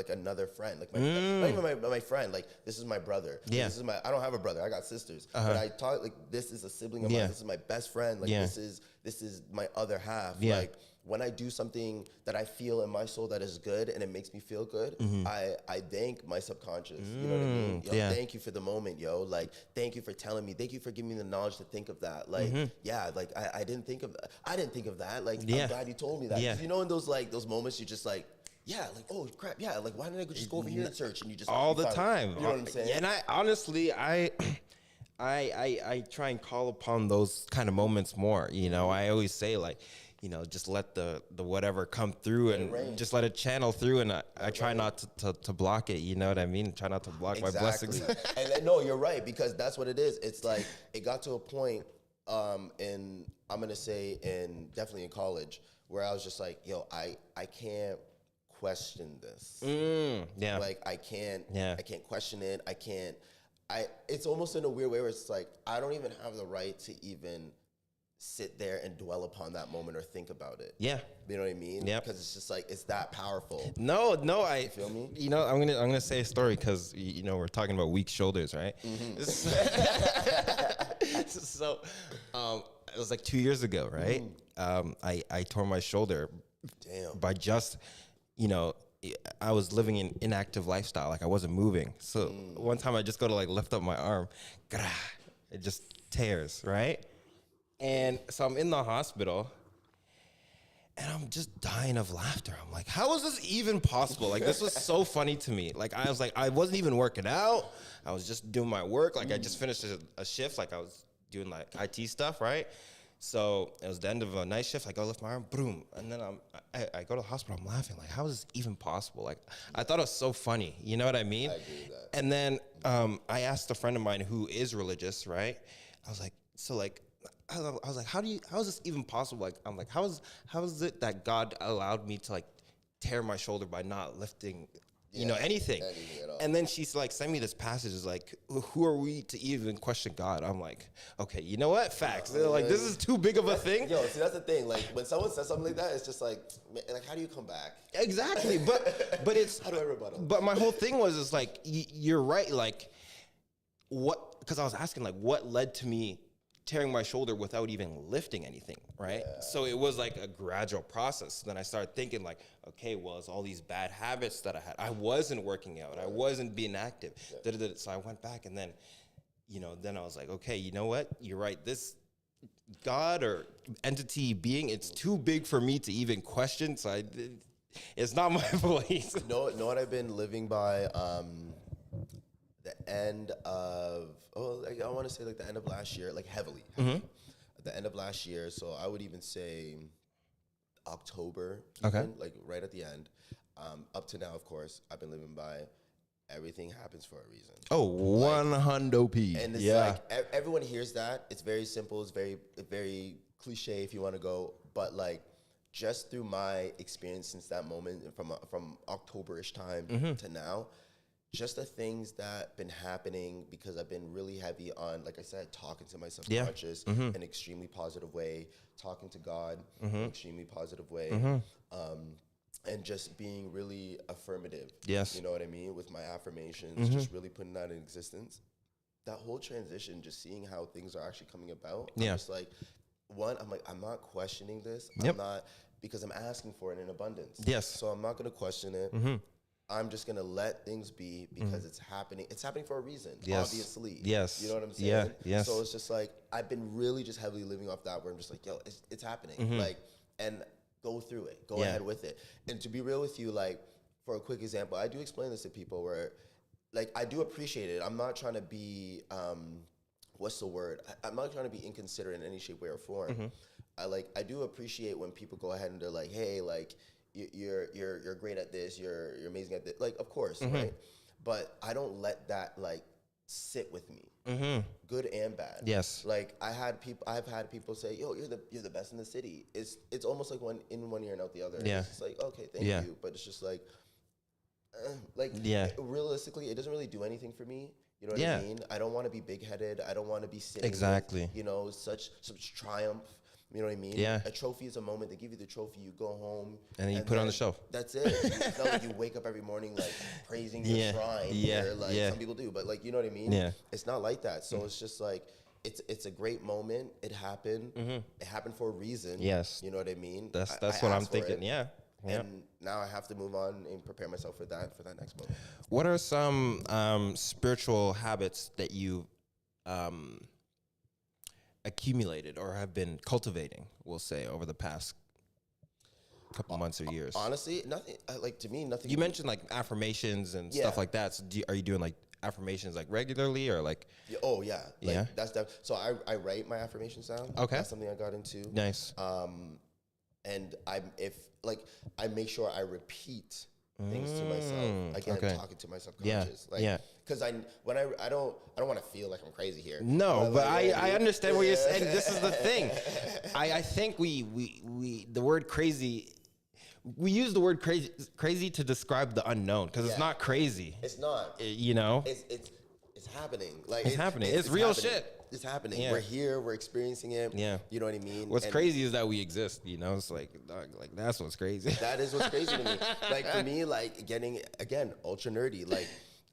S2: another friend. Like not even my friend. Like, this is my brother. Like,
S1: Yeah.
S2: I don't have a brother. I got sisters. But I talk like, this is a sibling of
S1: Yeah.
S2: mine. This is my best friend. Like,
S1: Yeah.
S2: this is my other half.
S1: Yeah.
S2: Like, when I do something that I feel in my soul that is good and it makes me feel good, I thank my subconscious. You know what I mean? Yo,
S1: yeah.
S2: thank you for the moment, yo. Like, thank you for telling me. Thank you for giving me the knowledge to think of that. Like, yeah, like I didn't think of that. I didn't think of that. Like,
S1: Yeah.
S2: I'm glad you told me that.
S1: Yeah.
S2: 'Cause you know, in those moments, you just like, yeah, like, oh crap, yeah, like why didn't I just go over here and search? And you just
S1: all
S2: you
S1: the
S2: found it.
S1: time.
S2: You know what I'm saying?
S1: And I honestly, I try and call upon those kind of moments more. You know, I always say like, you know, just let the whatever come through and just let it channel through. And I try not to block it. You know what I mean? Try not to block my blessings.
S2: And then, no, you're right, because that's what it is. It's like it got to a point in I'm gonna say definitely in college where I was just like, yo, I can't question this.
S1: Yeah.
S2: Like I can't question it. It's almost in a weird way where it's like I don't even have the right to even sit there and dwell upon that moment or think about it.
S1: Yeah.
S2: You know what I mean?
S1: Yeah.
S2: Because it's just like it's that powerful.
S1: No, I
S2: You feel me?
S1: You know, I'm gonna say a story because you know we're talking about weak shoulders, right? So, it was like 2 years ago, right? I tore my shoulder.
S2: Damn.
S1: By just, you know, I was living an inactive lifestyle, like I wasn't moving. So one time I just go to like lift up my arm, it just tears, right? And so I'm in the hospital. And I'm just dying of laughter. I'm like, how is this even possible? Like, this was so funny to me. Like, I wasn't even working out. I was just doing my work. Like, I just finished a shift. Like, I was doing, like, IT stuff, right? So it was the end of a night shift. I go lift my arm, boom. And then I go to the hospital. I'm laughing. Like, how is this even possible? Like, I thought it was so funny. You know what I mean?
S2: I agree with that.
S1: And then I asked a friend of mine who is religious, right? I was like, so, like, I was like, how is this even possible? Like, I'm like, how is it that God allowed me to like tear my shoulder by not lifting, you know, anything?
S2: At all.
S1: And then she's like, send me this passage. Is like, who are we to even question God? I'm like, okay, you know what? Facts. They're like, this is too big of a thing.
S2: Yo, see, that's the thing. Like, when someone says something like that, it's just like, man, like, how do you come back?
S1: Exactly. But it's,
S2: How do I rebuttal?
S1: but my whole thing was like, you're right. Like, what, because I was asking, like, what led to me tearing my shoulder without even lifting anything, right? Yeah. So it was like a gradual process. Then I started thinking like, okay, well, it's all these bad habits that I had. I wasn't working out. I wasn't being active. Yeah. So I went back and then, you know, then I was like, okay, you know what? You're right. This God or entity being, it's too big for me to even question. So it's not my place.
S2: Know what I've been living by the end of, I want to say like the end of last year, like heavily. At the end of last year, so I would even say October, even, like right at the end. Up to now, of course, I've been living by everything happens for a reason.
S1: Oh, 100p.
S2: And it's like everyone hears that. It's very simple. It's very cliche if you want to go, but like just through my experience since that moment, from October-ish time to now, just the things that been happening because I've been really heavy on, like I said, talking to my subconscious in an extremely positive way, talking to God in an extremely positive way, and just being really affirmative.
S1: Yes.
S2: You know what I mean? With my affirmations, just really putting that in existence. That whole transition, just seeing how things are actually coming about. I'm just like, I'm not questioning this. I'm not, because I'm asking for it in abundance.
S1: Yes.
S2: So I'm not going to question it. I'm just going to let things be because it's happening. It's happening for a reason, obviously.
S1: Yes.
S2: You know what I'm saying?
S1: Yeah. Yes.
S2: So it's just like, I've been really just heavily living off that where I'm just like, yo, it's happening. Like, and go through it. Go ahead with it. And to be real with you, like, for a quick example, I do explain this to people where, like, I do appreciate it. I'm not trying to be, what's the word? I'm not trying to be inconsiderate in any shape, way, or form. I do appreciate when people go ahead and they're like, hey, like, you're great at this, you're amazing at this. Like, of course, right? But I don't let that like sit with me, good and bad.
S1: Yes.
S2: Like I've had people say, yo, you're the best in the city. It's almost like one ear and out the other.
S1: Yeah.
S2: It's just like, okay, thank you, but it's just like, realistically, it doesn't really do anything for me. You know what I mean? I don't want to be big-headed. I don't want to be sitting with, you know, such triumph. You know what I mean?
S1: Yeah.
S2: A trophy is a moment. They give you the trophy. You go home.
S1: And then you put it on the shelf.
S2: That's it. It's not like you wake up every morning like praising your shrine. Or, like some people do. But like, you know what I mean?
S1: Yeah.
S2: It's not like that. So it's just like, it's a great moment. It happened. It happened for a reason.
S1: Yes.
S2: You know what I mean?
S1: That's what I'm thinking. Yeah.
S2: And now I have to move on and prepare myself for that next moment.
S1: What are some spiritual habits that you accumulated or have been cultivating, we'll say, over the past couple months or years?
S2: Honestly, nothing. Like to me, nothing.
S1: You mentioned like affirmations and
S2: Yeah.
S1: stuff like that. So are you doing like affirmations like regularly or like?
S2: Yeah, oh yeah, like,
S1: Yeah?
S2: That's so I write my affirmations down.
S1: Okay.
S2: That's something I got into.
S1: Nice.
S2: And I make sure I repeat things to myself. Again,
S1: okay.
S2: talking to my subconscious.
S1: Yeah, yeah.
S2: Because I don't want to feel like I'm crazy here.
S1: No, but I understand what you're saying.
S2: Yeah.
S1: This is the thing. I think we the word crazy. We use the word crazy to describe the unknown because it's
S2: Yeah.
S1: not crazy.
S2: It's not.
S1: You know,
S2: It's happening. Like
S1: It's happening. It's real
S2: happening.
S1: shit.
S2: It's happening.
S1: Yeah.
S2: We're here. We're experiencing it.
S1: Yeah.
S2: You know what I mean?
S1: what's
S2: And
S1: crazy is that we exist. You know, it's like dog, like that's what's crazy.
S2: That is what's crazy to me. Like for me, like getting again ultra nerdy. Like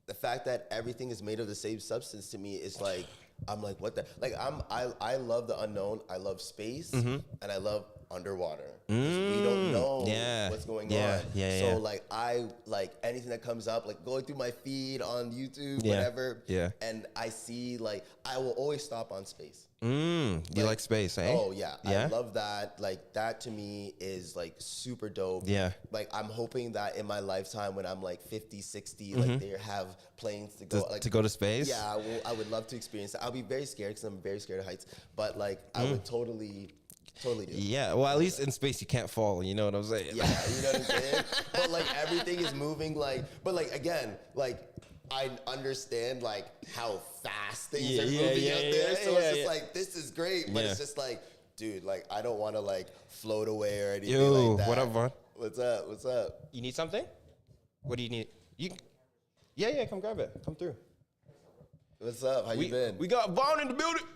S2: the fact that everything is made of the same substance to me is like I'm like what the like I love the unknown. I love space and I love underwater. We don't know
S1: Yeah.
S2: what's going
S1: Yeah.
S2: on.
S1: Yeah,
S2: so
S1: yeah.
S2: like I like anything that comes up, like going through my feed on YouTube,
S1: Yeah.
S2: whatever.
S1: Yeah.
S2: And I see like I will always stop on space.
S1: You like space, eh?
S2: Oh yeah.
S1: Yeah?
S2: I love that. Like that to me is like super dope.
S1: Yeah.
S2: Like I'm hoping that in my lifetime when I'm like 50, 60, like they have planes to go
S1: to go to space.
S2: Yeah, I would love to experience that. I'll be very scared because I'm very scared of heights. But like I would totally do it.
S1: Yeah, well, at least in space you can't fall. You know what I'm saying?
S2: Yeah, you know what I'm saying? But like everything is moving but like again, like I understand like how fast things are moving out there. So it's just like this is great, but it's just like, dude, like I don't want to like float away or anything
S1: Yo,
S2: like that.
S1: what up, Vaughn?
S2: What's up? What's up?
S1: You need something? What do you need? Yeah, come grab it. Come through.
S2: What's up? How you been?
S1: We got Vaughn in the building.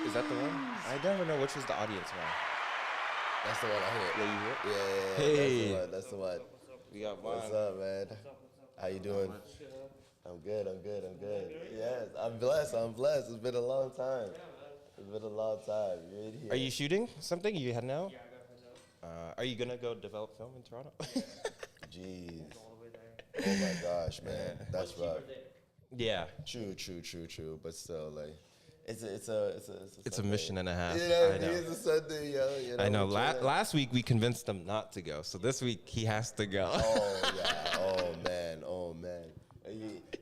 S1: Is that the one? I never know which is the audience one.
S2: That's the one I hear.
S1: Yeah, you hear?
S2: Yeah.
S1: Hey.
S2: That's the one.
S1: We got Vaughn.
S2: What's up, man? How you doing? I'm good. Yes, I'm blessed. It's been a long time. You're in here.
S1: Are you shooting something? You heading out? Yeah, I gotta head out. Are you gonna go develop film in Toronto?
S2: Jeez. Oh my gosh, man. That's rough.
S1: Yeah.
S2: True. But still, like, it's
S1: It's a mission and a half.
S2: Yeah,
S1: I know.
S2: it's a Sunday, yo. You know,
S1: I know.
S2: we're chilling.
S1: Last week we convinced him not to go, so this week he has to go.
S2: Oh yeah. Oh man.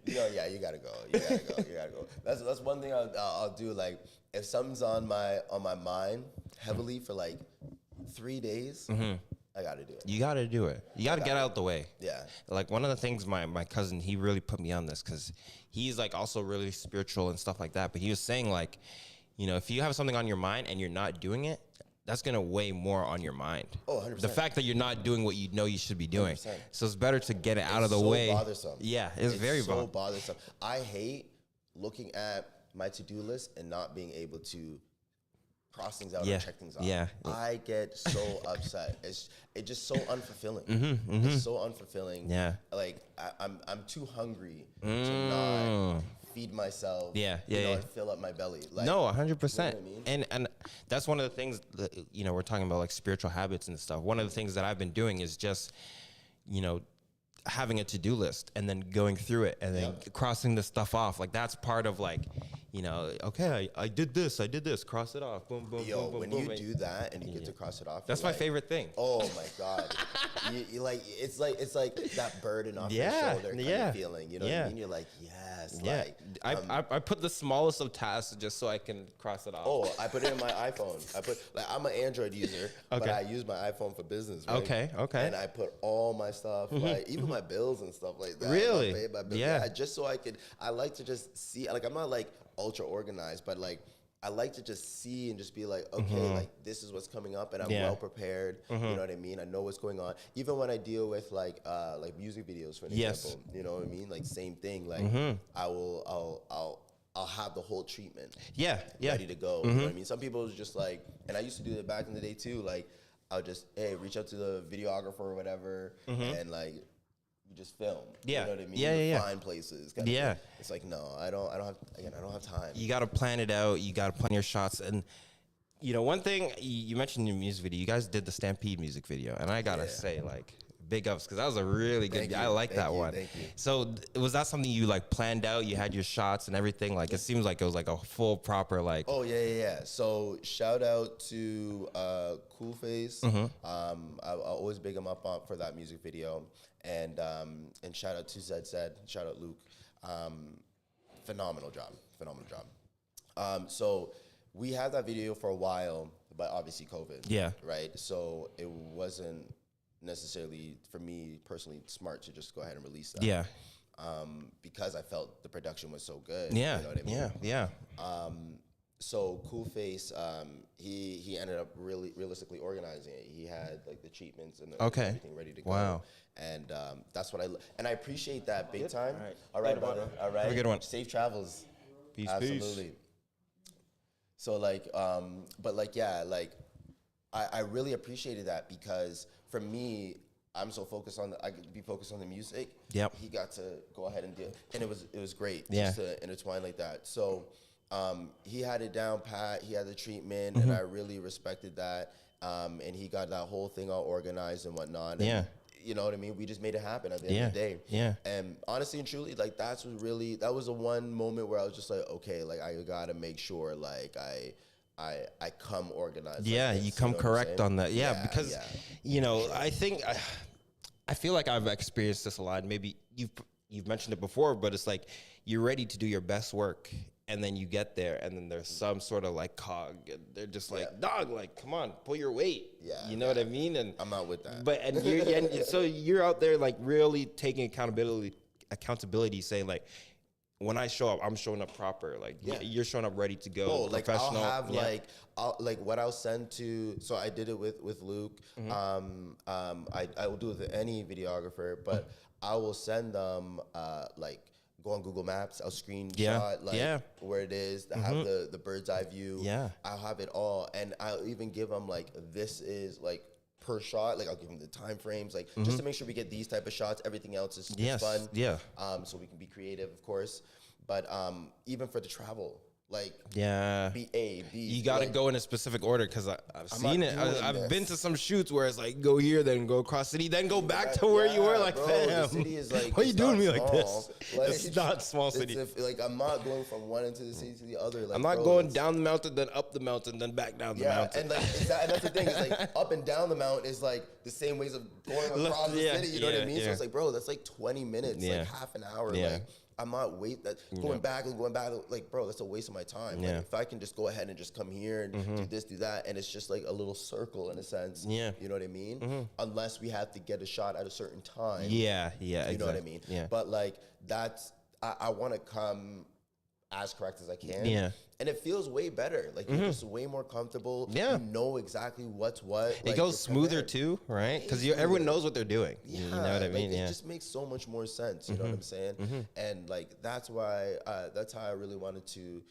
S2: You gotta go. That's one thing I'll do. Like if something's on my mind heavily for like 3 days, I gotta do it.
S1: You got to do it. You got to get out the way.
S2: Yeah.
S1: Like one of the things my cousin, he really put me on this because he's like also really spiritual and stuff like that. But he was saying like, you know, if you have something on your mind and you're not doing it, that's going to weigh more on your mind.
S2: Oh, 100%.
S1: The fact that you're not doing what you know you should be doing.
S2: 100%.
S1: So it's better to get it out of the
S2: so
S1: way.
S2: bothersome.
S1: Yeah, it's very
S2: so bothersome. I hate looking at my to-do list and not being able to cross things out or check things off.
S1: Yeah.
S2: I get so upset. It's just so unfulfilling. It's so unfulfilling.
S1: Yeah.
S2: Like I'm too hungry to not feed myself.
S1: Yeah.
S2: And fill up my belly. Like,
S1: No, 100%.
S2: You know what I mean?
S1: And that's one of the things that, you know, we're talking about like spiritual habits and stuff. One of the things that I've been doing is just, you know, having a to-do list and then going through it and then crossing the stuff off. Like that's part of like, you know, okay, I did this, cross it off. Boom, boom,
S2: Yo,
S1: boom, boom,
S2: when
S1: boom.
S2: you do that and you get to cross it off,
S1: That's
S2: you're
S1: my
S2: like,
S1: favorite thing.
S2: Oh my God. you like it's like that burden off your
S1: Yeah,
S2: shoulder kind
S1: yeah,
S2: of feeling. You know what
S1: yeah.
S2: I mean? You're like, yes.
S1: Yeah,
S2: Like
S1: I put the smallest of tasks just so I can cross it off.
S2: oh, I put it in my iPhone. I'm an Android user, but
S1: Okay.
S2: I use my iPhone for business. Right?
S1: Okay.
S2: And I put all my stuff, like even my bills and stuff like that.
S1: Really?
S2: I pay my bills.
S1: Yeah.
S2: Just so I like to just see. Like I'm not like ultra organized, but like I like to just see and just be like, okay, like this is what's coming up, and I'm well prepared. You know what I mean? I know what's going on. Even when I deal with like music videos, for example, you know what I mean? Like same thing. Like I'll have the whole treatment. Ready to go. You know what I mean? Some people is just like, and I used to do it back in the day too. Like I'll just reach out to the videographer or whatever, and like you just film. You know what I mean? You find places. Kind of thing. It's like no, I don't have time.
S1: You got to plan it out. You got to plan your shots. And, you know, one thing you mentioned in your music video, you guys did the Stampede music video. And I got to say, like, big ups, because that was a really good.
S2: Thank
S1: I
S2: you,
S1: like
S2: thank
S1: that
S2: you,
S1: one.
S2: thank you.
S1: So was that something you like planned out? You had your shots and everything. Like it seems like it was like a full proper like.
S2: Oh yeah. So shout out to 𝓟There. I always big him up for that music video, and shout out to 𝓟There. Shout out Luke. Phenomenal job. So we had that video for a while, but obviously COVID.
S1: Yeah.
S2: Right. So it wasn't necessarily for me personally smart to just go ahead and release that.
S1: Yeah.
S2: Because I felt the production was so good.
S1: Yeah.
S2: You know what I mean?
S1: Yeah.
S2: So 𝓟There, he ended up really realistically organizing it. He had like the treatments and everything ready to go.
S1: Wow.
S2: And that's what I appreciate that big time.
S1: All right.
S2: All right, brother. All right.
S1: Have a good one.
S2: Safe travels.
S1: Peace.
S2: Absolutely. So like, but like, yeah, like I really appreciated that because for me, I'm so focused on I could be focused on the music.
S1: Yep.
S2: He got to go ahead and do it, and it was great
S1: Yeah.
S2: just to intertwine like that. So he had it down pat. He had the treatment, and I really respected that. And he got that whole thing all organized and whatnot. And,
S1: Yeah.
S2: you know what I mean? We just made it happen at the end of the day.
S1: Yeah.
S2: And honestly and truly, like that was the one moment where I was just like, okay, like I gotta make sure like I come organized.
S1: Yeah,
S2: like this,
S1: you come
S2: know what I'm
S1: correct
S2: saying?
S1: on that. Yeah,
S2: Yeah,
S1: because
S2: yeah.
S1: you know, I feel like I've experienced this a lot. Maybe you've mentioned it before, but it's like you're ready to do your best work, and then you get there, and then there's some sort of like cog, and they're just like, dog, like come on, pull your weight.
S2: Yeah,
S1: you know what I mean? And
S2: I'm out with that.
S1: But and so you're out there like really taking accountability, saying like, when I show up, I'm showing up proper. Like you're showing up ready to go.
S2: Oh, like I'll
S1: professional.
S2: have like what I'll send to. So I did it with Luke. I will do it with any videographer, but I will send them like go on Google Maps. I'll screenshot like where it is. To have the bird's eye view.
S1: Yeah.
S2: I'll have it all, and I'll even give them like this is like per shot. Like I'll give them the time frames, like just to make sure we get these type of shots. Everything else is fun.
S1: Yeah.
S2: So we can be creative, of course. But even for the travel, like
S1: B. You got to
S2: like,
S1: go in a specific order because I've seen it. I've been to some shoots where it's like go here, then go across city, then go back to where you were. Like,
S2: bro,
S1: fam,
S2: the city is like,
S1: why are you doing me
S2: small.
S1: like this?
S2: Like,
S1: It's not small city.
S2: Like I'm not going from one end of the city to the other. Like,
S1: I'm not
S2: bro,
S1: going down the mountain, then up the mountain, then back down the mountain.
S2: And like and that's the thing. It's like up and down the mountain is like the same ways of going across the city. You know what I mean? So it's like, bro, that's like 20 minutes, like half an hour. Like I'm not going back. Like, bro, that's a waste of my time. Like, if I can just go ahead and just come here and do this, do that, and it's just like a little circle in a sense.
S1: Yeah.
S2: You know what I mean? Unless we have to get a shot at a certain time.
S1: Yeah.
S2: You know what I mean?
S1: Yeah.
S2: But like I want to come as correct as I can.
S1: Yeah.
S2: And it feels way better. Like you're just way more comfortable.
S1: Yeah.
S2: You know exactly what's what.
S1: It
S2: like,
S1: goes smoother too, right? Because everyone knows what they're doing.
S2: Yeah,
S1: you know what I mean?
S2: It just makes so much more sense. You know what I'm saying? And like that's why that's how I really wanted to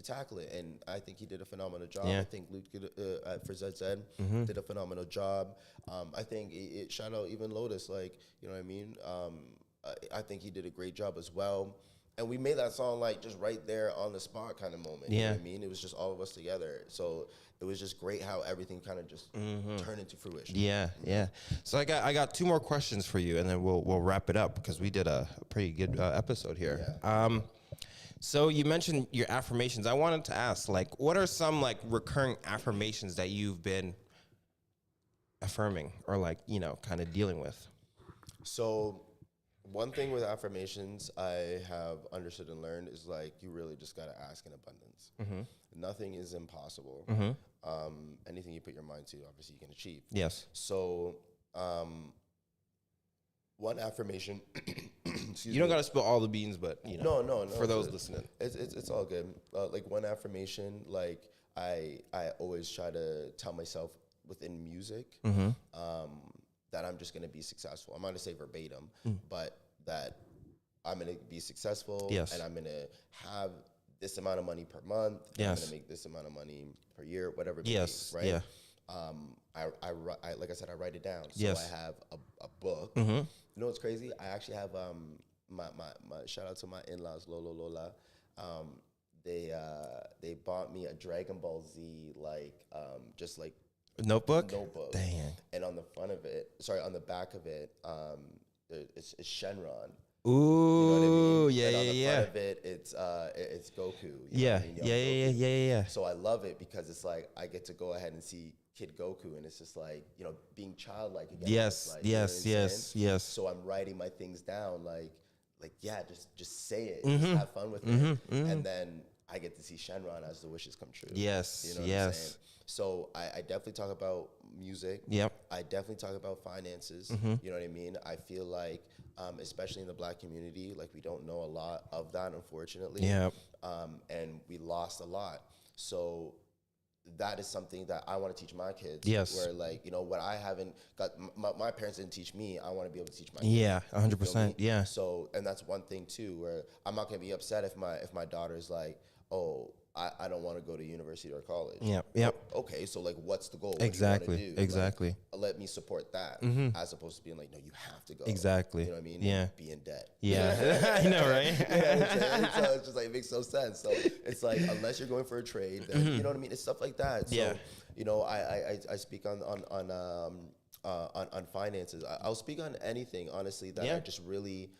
S2: tackle it. And I think he did a phenomenal job. I think Luke for 𝓟There did a phenomenal job. I think it shout out even Lotus, like, you know what I mean? I think he did a great job as well. And we made that song like just right there on the spot kind of moment. You know what I mean? It was just all of us together. So it was just great how everything kind of just turned into fruition.
S1: Yeah. So I got two more questions for you, and then we'll wrap it up because we did a pretty good episode here.
S2: Yeah.
S1: So you mentioned your affirmations. I wanted to ask, like, what are some like recurring affirmations that you've been affirming or like, you know, kind of dealing with?
S2: So one thing with affirmations I have understood and learned is like you really just gotta ask in abundance. Nothing is impossible. Anything you put your mind to, obviously you can achieve.
S1: Yes.
S2: So one affirmation.
S1: You don't gotta spill all the beans, but you know,
S2: no.
S1: for those listening,
S2: it's all good. Like one affirmation, like I always try to tell myself within music. That I'm just going to be successful. I'm not going to say verbatim, but that I'm going to be successful and I'm going to have this amount of money per month. I'm going to make this amount of money per year, whatever it may be, right?
S1: Yeah.
S2: I like I said, I write it down. So
S1: Yes.
S2: I have a book. You know what's crazy? I actually have my shout out to my in-laws, Lola. They bought me a Dragon Ball Z just like
S1: Notebook?
S2: Notebook.
S1: Dang.
S2: And on the on the back of it, it's Shenron.
S1: Ooh,
S2: You know what I mean?
S1: yeah,
S2: And on the
S1: yeah,
S2: front of it, it's Goku. You know
S1: yeah,
S2: what I mean? Young
S1: yeah,
S2: Goku.
S1: yeah.
S2: So I love it because it's like I get to go ahead and see Kid Goku, and it's just like, you know, being childlike again.
S1: Yes,
S2: It's like, you know what I'm
S1: yes.
S2: saying? So I'm writing my things down, like yeah, just say it, just have fun with it, and then I get to see Shenron as the wishes come true.
S1: Yes,
S2: you know what I'm saying? So I definitely talk about music.
S1: Yep.
S2: I definitely talk about finances. You know what I mean? I feel like, especially in the Black community, like we don't know a lot of that, unfortunately.
S1: Yep.
S2: And we lost a lot. So that is something that I want to teach my kids.
S1: Yes.
S2: Where, like, you know, what I haven't got, my parents didn't teach me, I want to be able to teach my kids.
S1: Yeah,
S2: You feel
S1: 100%.
S2: me?
S1: Yeah.
S2: So, and that's one thing too, where I'm not gonna be upset if my daughter's like, oh, I don't want to go to university or college.
S1: Yep.
S2: Okay, so like, what's the goal? What
S1: Exactly.
S2: do you wanna do?
S1: Exactly.
S2: Like, let me support that, as opposed to being like, no, you have to go.
S1: Exactly.
S2: You know what I mean?
S1: Yeah.
S2: Be in debt.
S1: Yeah. I know, right?
S2: So it's just like, it makes no sense. So it's like, unless you're going for a trade, then, you know what I mean? It's stuff like that. So,
S1: Yeah.
S2: you know, I speak on finances. I'll speak on anything, honestly, that
S1: Yeah.
S2: I just really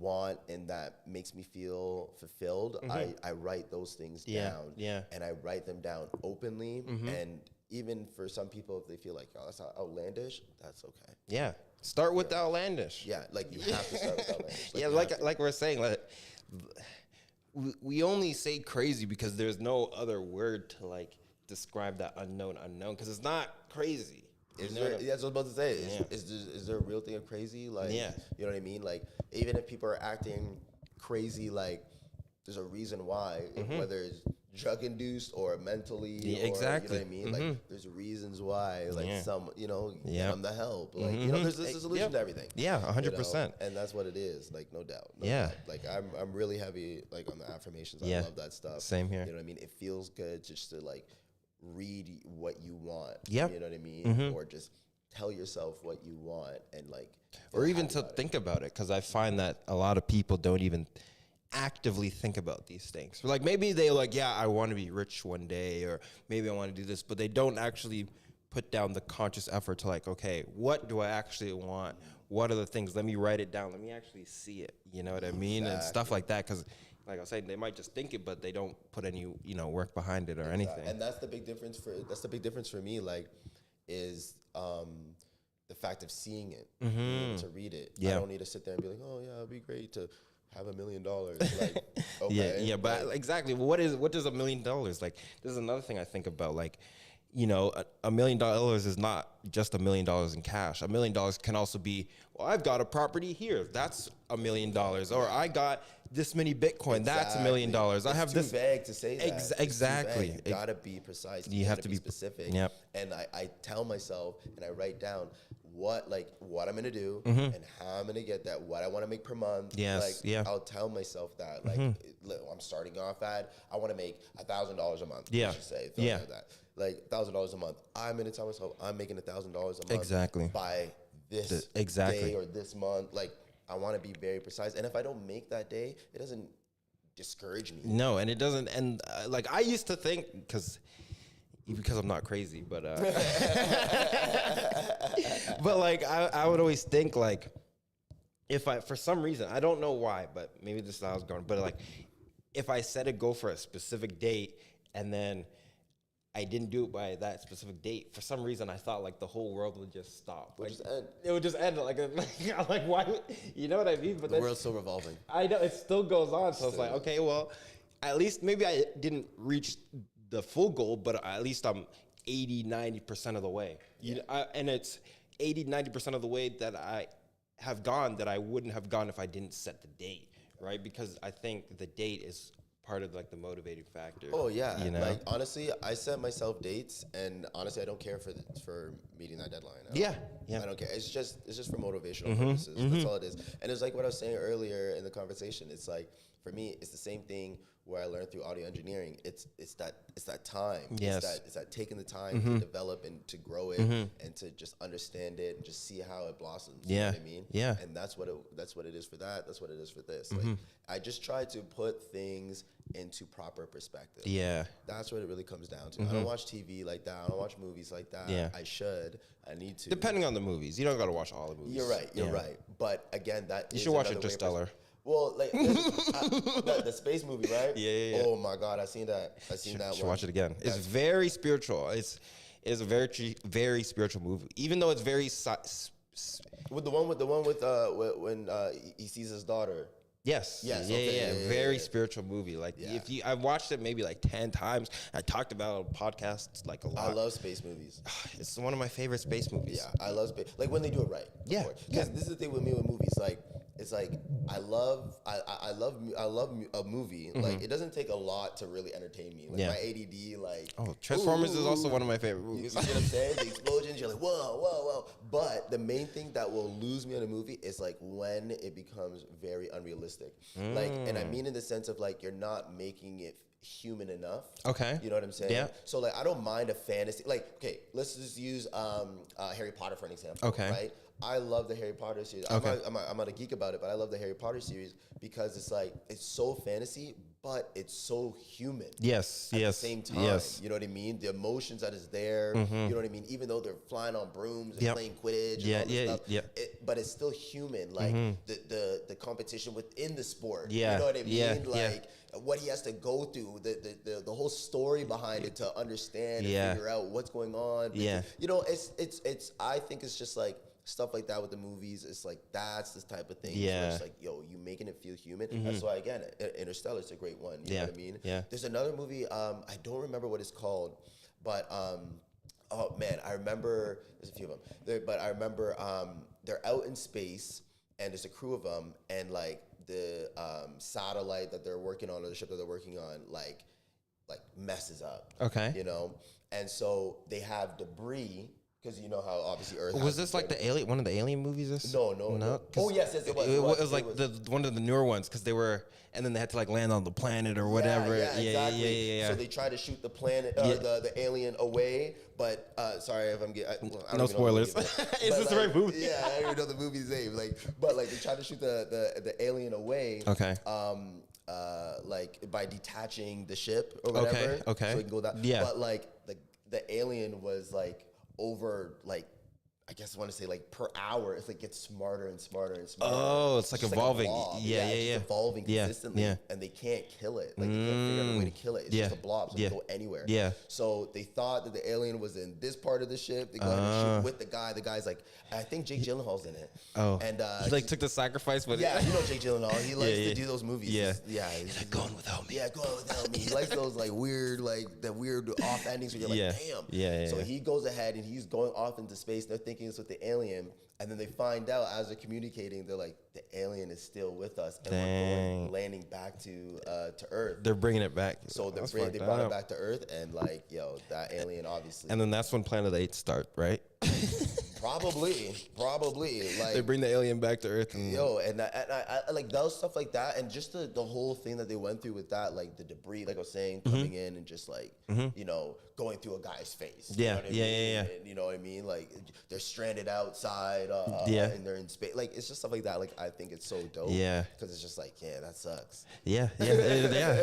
S2: want and that makes me feel fulfilled. I write those things down.
S1: Yeah.
S2: And I write them down openly. And even for some people, if they feel like, oh, that's not outlandish, that's okay.
S1: Yeah. Start with the outlandish.
S2: Yeah, like you have to start with outlandish.
S1: Yeah, like we're saying, like we only say crazy because there's no other word to like describe that unknown, because it's not crazy.
S2: Is there, that's what I was about to say. Is there a real thing of crazy? Like,
S1: Yeah.
S2: you know what I mean? Like, even if people are acting crazy, like, there's a reason why, whether it's drug induced or mentally, or,
S1: exactly.
S2: you know what I mean? Like, there's reasons why, like, some, you know,
S1: Yeah.
S2: them the help. Like, you know, there's a solution to everything.
S1: Yeah,
S2: you
S1: 100%.
S2: know? And that's what it is, like, no doubt.
S1: Yeah.
S2: doubt. Like, I'm really heavy, like, on the affirmations.
S1: Yeah.
S2: I love that stuff.
S1: Same here.
S2: You know what I mean? It feels good just to, like, read what you want.
S1: Yep.
S2: You know what I mean? Or just tell yourself what you want and like,
S1: Or even to think about it, because I find that a lot of people don't even actively think about these things. Like maybe they like, yeah, I want to be rich one day, or maybe I want to do this, but they don't actually put down the conscious effort to like, okay, what do I actually want? What are the things? Let me write it down. Let me actually see it. You know what I mean? And stuff like that. Because like I was saying, they might just think it, but they don't put any, work behind it or anything.
S2: And that's the big difference for me, like, is the fact of seeing it, to read it.
S1: Yeah.
S2: I don't need to sit there and be like, oh yeah, it'd be great to have $1 million. Like, okay.
S1: Yeah, but exactly. What does $1 million like? This is another thing I think about. Like, $1 million is not just $1 million in cash. $1 million can also be, well, I've got a property here. That's $1 million. Or I got this many Bitcoin. That's $1 million. I have this.
S2: It's too vague to say that.
S1: Exactly.
S2: You gotta be precise.
S1: You have to be
S2: specific.
S1: Yep.
S2: And I tell myself and I write down what I'm gonna do and how I'm gonna get that, what I want to make per month.
S1: Yes,
S2: like,
S1: yeah.
S2: I'll tell myself that. Like, I'm starting off at, I want to make $1,000 a month.
S1: Yeah.
S2: Let's just say,
S1: Yeah.
S2: like that. Like $1,000 a month. I'm gonna tell myself I'm making $1,000 a month.
S1: Exactly.
S2: By this
S1: exactly.
S2: day or this month. Like, I want to be very precise. And if I don't make that day, it doesn't discourage me.
S1: No, and it doesn't. And like I used to think, because I'm not crazy, but but like I would always think like, if I, for some reason, I don't know why, but maybe this is how I was going, but like if I set a goal for a specific date and then I didn't do it by that specific date, for some reason I thought like the whole world would just stop.
S2: Would just end.
S1: It would just end. Like why would, you know what I mean? But
S2: The world's still revolving.
S1: I know, it still goes on. So it's like, okay, well, at least maybe I didn't reach the full goal, but at least I'm 80-90% of the way. And it's 80-90% of the way that I have gone that I wouldn't have gone if I didn't set the date, right? Because I think the date is part of like the motivating factor.
S2: Oh yeah,
S1: Like
S2: honestly, I set myself dates, and honestly, I don't care for meeting that deadline.
S1: Yeah.
S2: I don't care. It's just for motivational purposes. That's all it is. And it's like what I was saying earlier in the conversation. It's like, for me, it's the same thing where I learned through audio engineering. It's that time.
S1: Yes.
S2: It's that taking the time to develop and to grow it and to just understand it and just see how it blossoms. You know what I mean?
S1: Yeah.
S2: And that's what it is for that. That's what it is for this. Like, I just try to put things into proper perspective.
S1: Yeah.
S2: That's what it really comes down to. I don't watch TV like that. I don't watch movies like that.
S1: Yeah.
S2: I should. I need to.
S1: Depending on the movies. You don't got to watch all the movies.
S2: You're right. You're right. But again, that
S1: You
S2: is
S1: should watch
S2: another way of
S1: Interstellar.
S2: Well, like the space movie, right?
S1: Yeah.
S2: Oh my God, I seen that. I seen that
S1: You should
S2: one.
S1: watch it again. It's very spiritual. It's a very spiritual movie. Even though it's very
S2: With the one with when he sees his daughter.
S1: Yes.
S2: Yes,
S1: Yeah.
S2: okay, yeah,
S1: Very
S2: yeah.
S1: spiritual movie. Like I've watched it maybe like 10 times. I talked about it on podcasts like a lot.
S2: I love space movies.
S1: It's one of my favorite space movies.
S2: Yeah, I love space. Like when they do it right.
S1: Yeah,
S2: Because this is the thing with me with movies. Like it's like I love a movie. Like it doesn't take a lot to really entertain me. Like my ADD, like
S1: Transformers is also one of my favorite movies.
S2: You know what I'm saying? The explosions, you're like, whoa. But the main thing that will lose me in a movie is like when it becomes very unrealistic. Like, and I mean in the sense of like you're not making it human enough.
S1: Okay.
S2: You know what I'm saying?
S1: Yeah.
S2: So like I don't mind a fantasy. Like, okay, let's just use Harry Potter for an example.
S1: Okay.
S2: Right? I love the Harry Potter series.
S1: Okay.
S2: I'm not a geek about it, but I love the Harry Potter series because it's like it's so fantasy, but it's so human.
S1: Yes.
S2: At the same time,
S1: Yes.
S2: you know what I mean? The emotions that is there, you know what I mean? Even though they're flying on brooms and playing Quidditch and all this stuff, but it's still human. Like the competition within the sport.
S1: Yeah.
S2: You know what I mean?
S1: Yeah.
S2: Like what he has to go through, the whole story behind it to understand and figure out what's going on.
S1: Yeah.
S2: You know, it's I think it's just like stuff like that with the movies. It's like that's this type of thing.
S1: Yeah.
S2: It's like, yo, you making it feel human. That's why again, Interstellar is a great one. You know what I mean?
S1: Yeah.
S2: There's another movie. I don't remember what it's called, but oh man, I remember. There's a few of them. But I remember they're out in space and there's a crew of them, and like the satellite that they're working on or the ship that they're working on, like messes up.
S1: Okay.
S2: You know, and so they have debris. Because you know how obviously Earth.
S1: Was this like one of the alien movies?
S2: No. Oh yes, it was.
S1: It was like one of the newer ones because they were, and then they had to like land on the planet or whatever.
S2: Yeah, exactly.
S1: Yeah.
S2: So they tried to shoot the planet, the alien away, but sorry if I'm getting.
S1: No spoilers. Is this the right movie?
S2: Yeah, I don't even know the movie's name. But they tried to shoot the alien away.
S1: Okay.
S2: Like by detaching the ship or whatever.
S1: Okay.
S2: So we can go that.
S1: Yeah.
S2: But like the alien was like over like. I guess I want to say like per hour, it's like gets smarter and smarter and smarter.
S1: Oh, it's like
S2: just
S1: evolving.
S2: Like a blob.
S1: Yeah.
S2: It's evolving consistently, and they can't kill it. Like they can't figure out a way to kill it. It's just a blob, so it can go anywhere.
S1: Yeah.
S2: So they thought that the alien was in this part of the ship. They go on the ship with the guy. The guy's like, I think Jake Gyllenhaal's in it.
S1: Oh,
S2: and
S1: he like took the sacrifice with it.
S2: Yeah, you know Jake Gyllenhaal. He likes to do those movies.
S1: Yeah.
S2: He's
S1: like going without me.
S2: Yeah, going without me. He likes those like weird off endings where you're like, damn.
S1: Yeah.
S2: So he goes ahead and he's going off into space. They're thinking it's with the alien. And then they find out as they're communicating, they're like, the alien is still with us, and we're landing back to Earth.
S1: They're bringing it back.
S2: So they brought it back to Earth, and like, yo, that alien obviously.
S1: And then that's when Planet 8 start, right?
S2: Probably. Like
S1: they bring the alien back to Earth. And
S2: and I like those stuff like that, and just the whole thing that they went through with that, like the debris, like I was saying, coming in and just like you know going through a guy's face.
S1: Yeah,
S2: you know what I mean? And, you know what I mean? Like they're stranded outside, and they're in space. Like it's just stuff like that. Like I think it's so dope.
S1: Yeah,
S2: because it's just like that sucks.
S1: Yeah.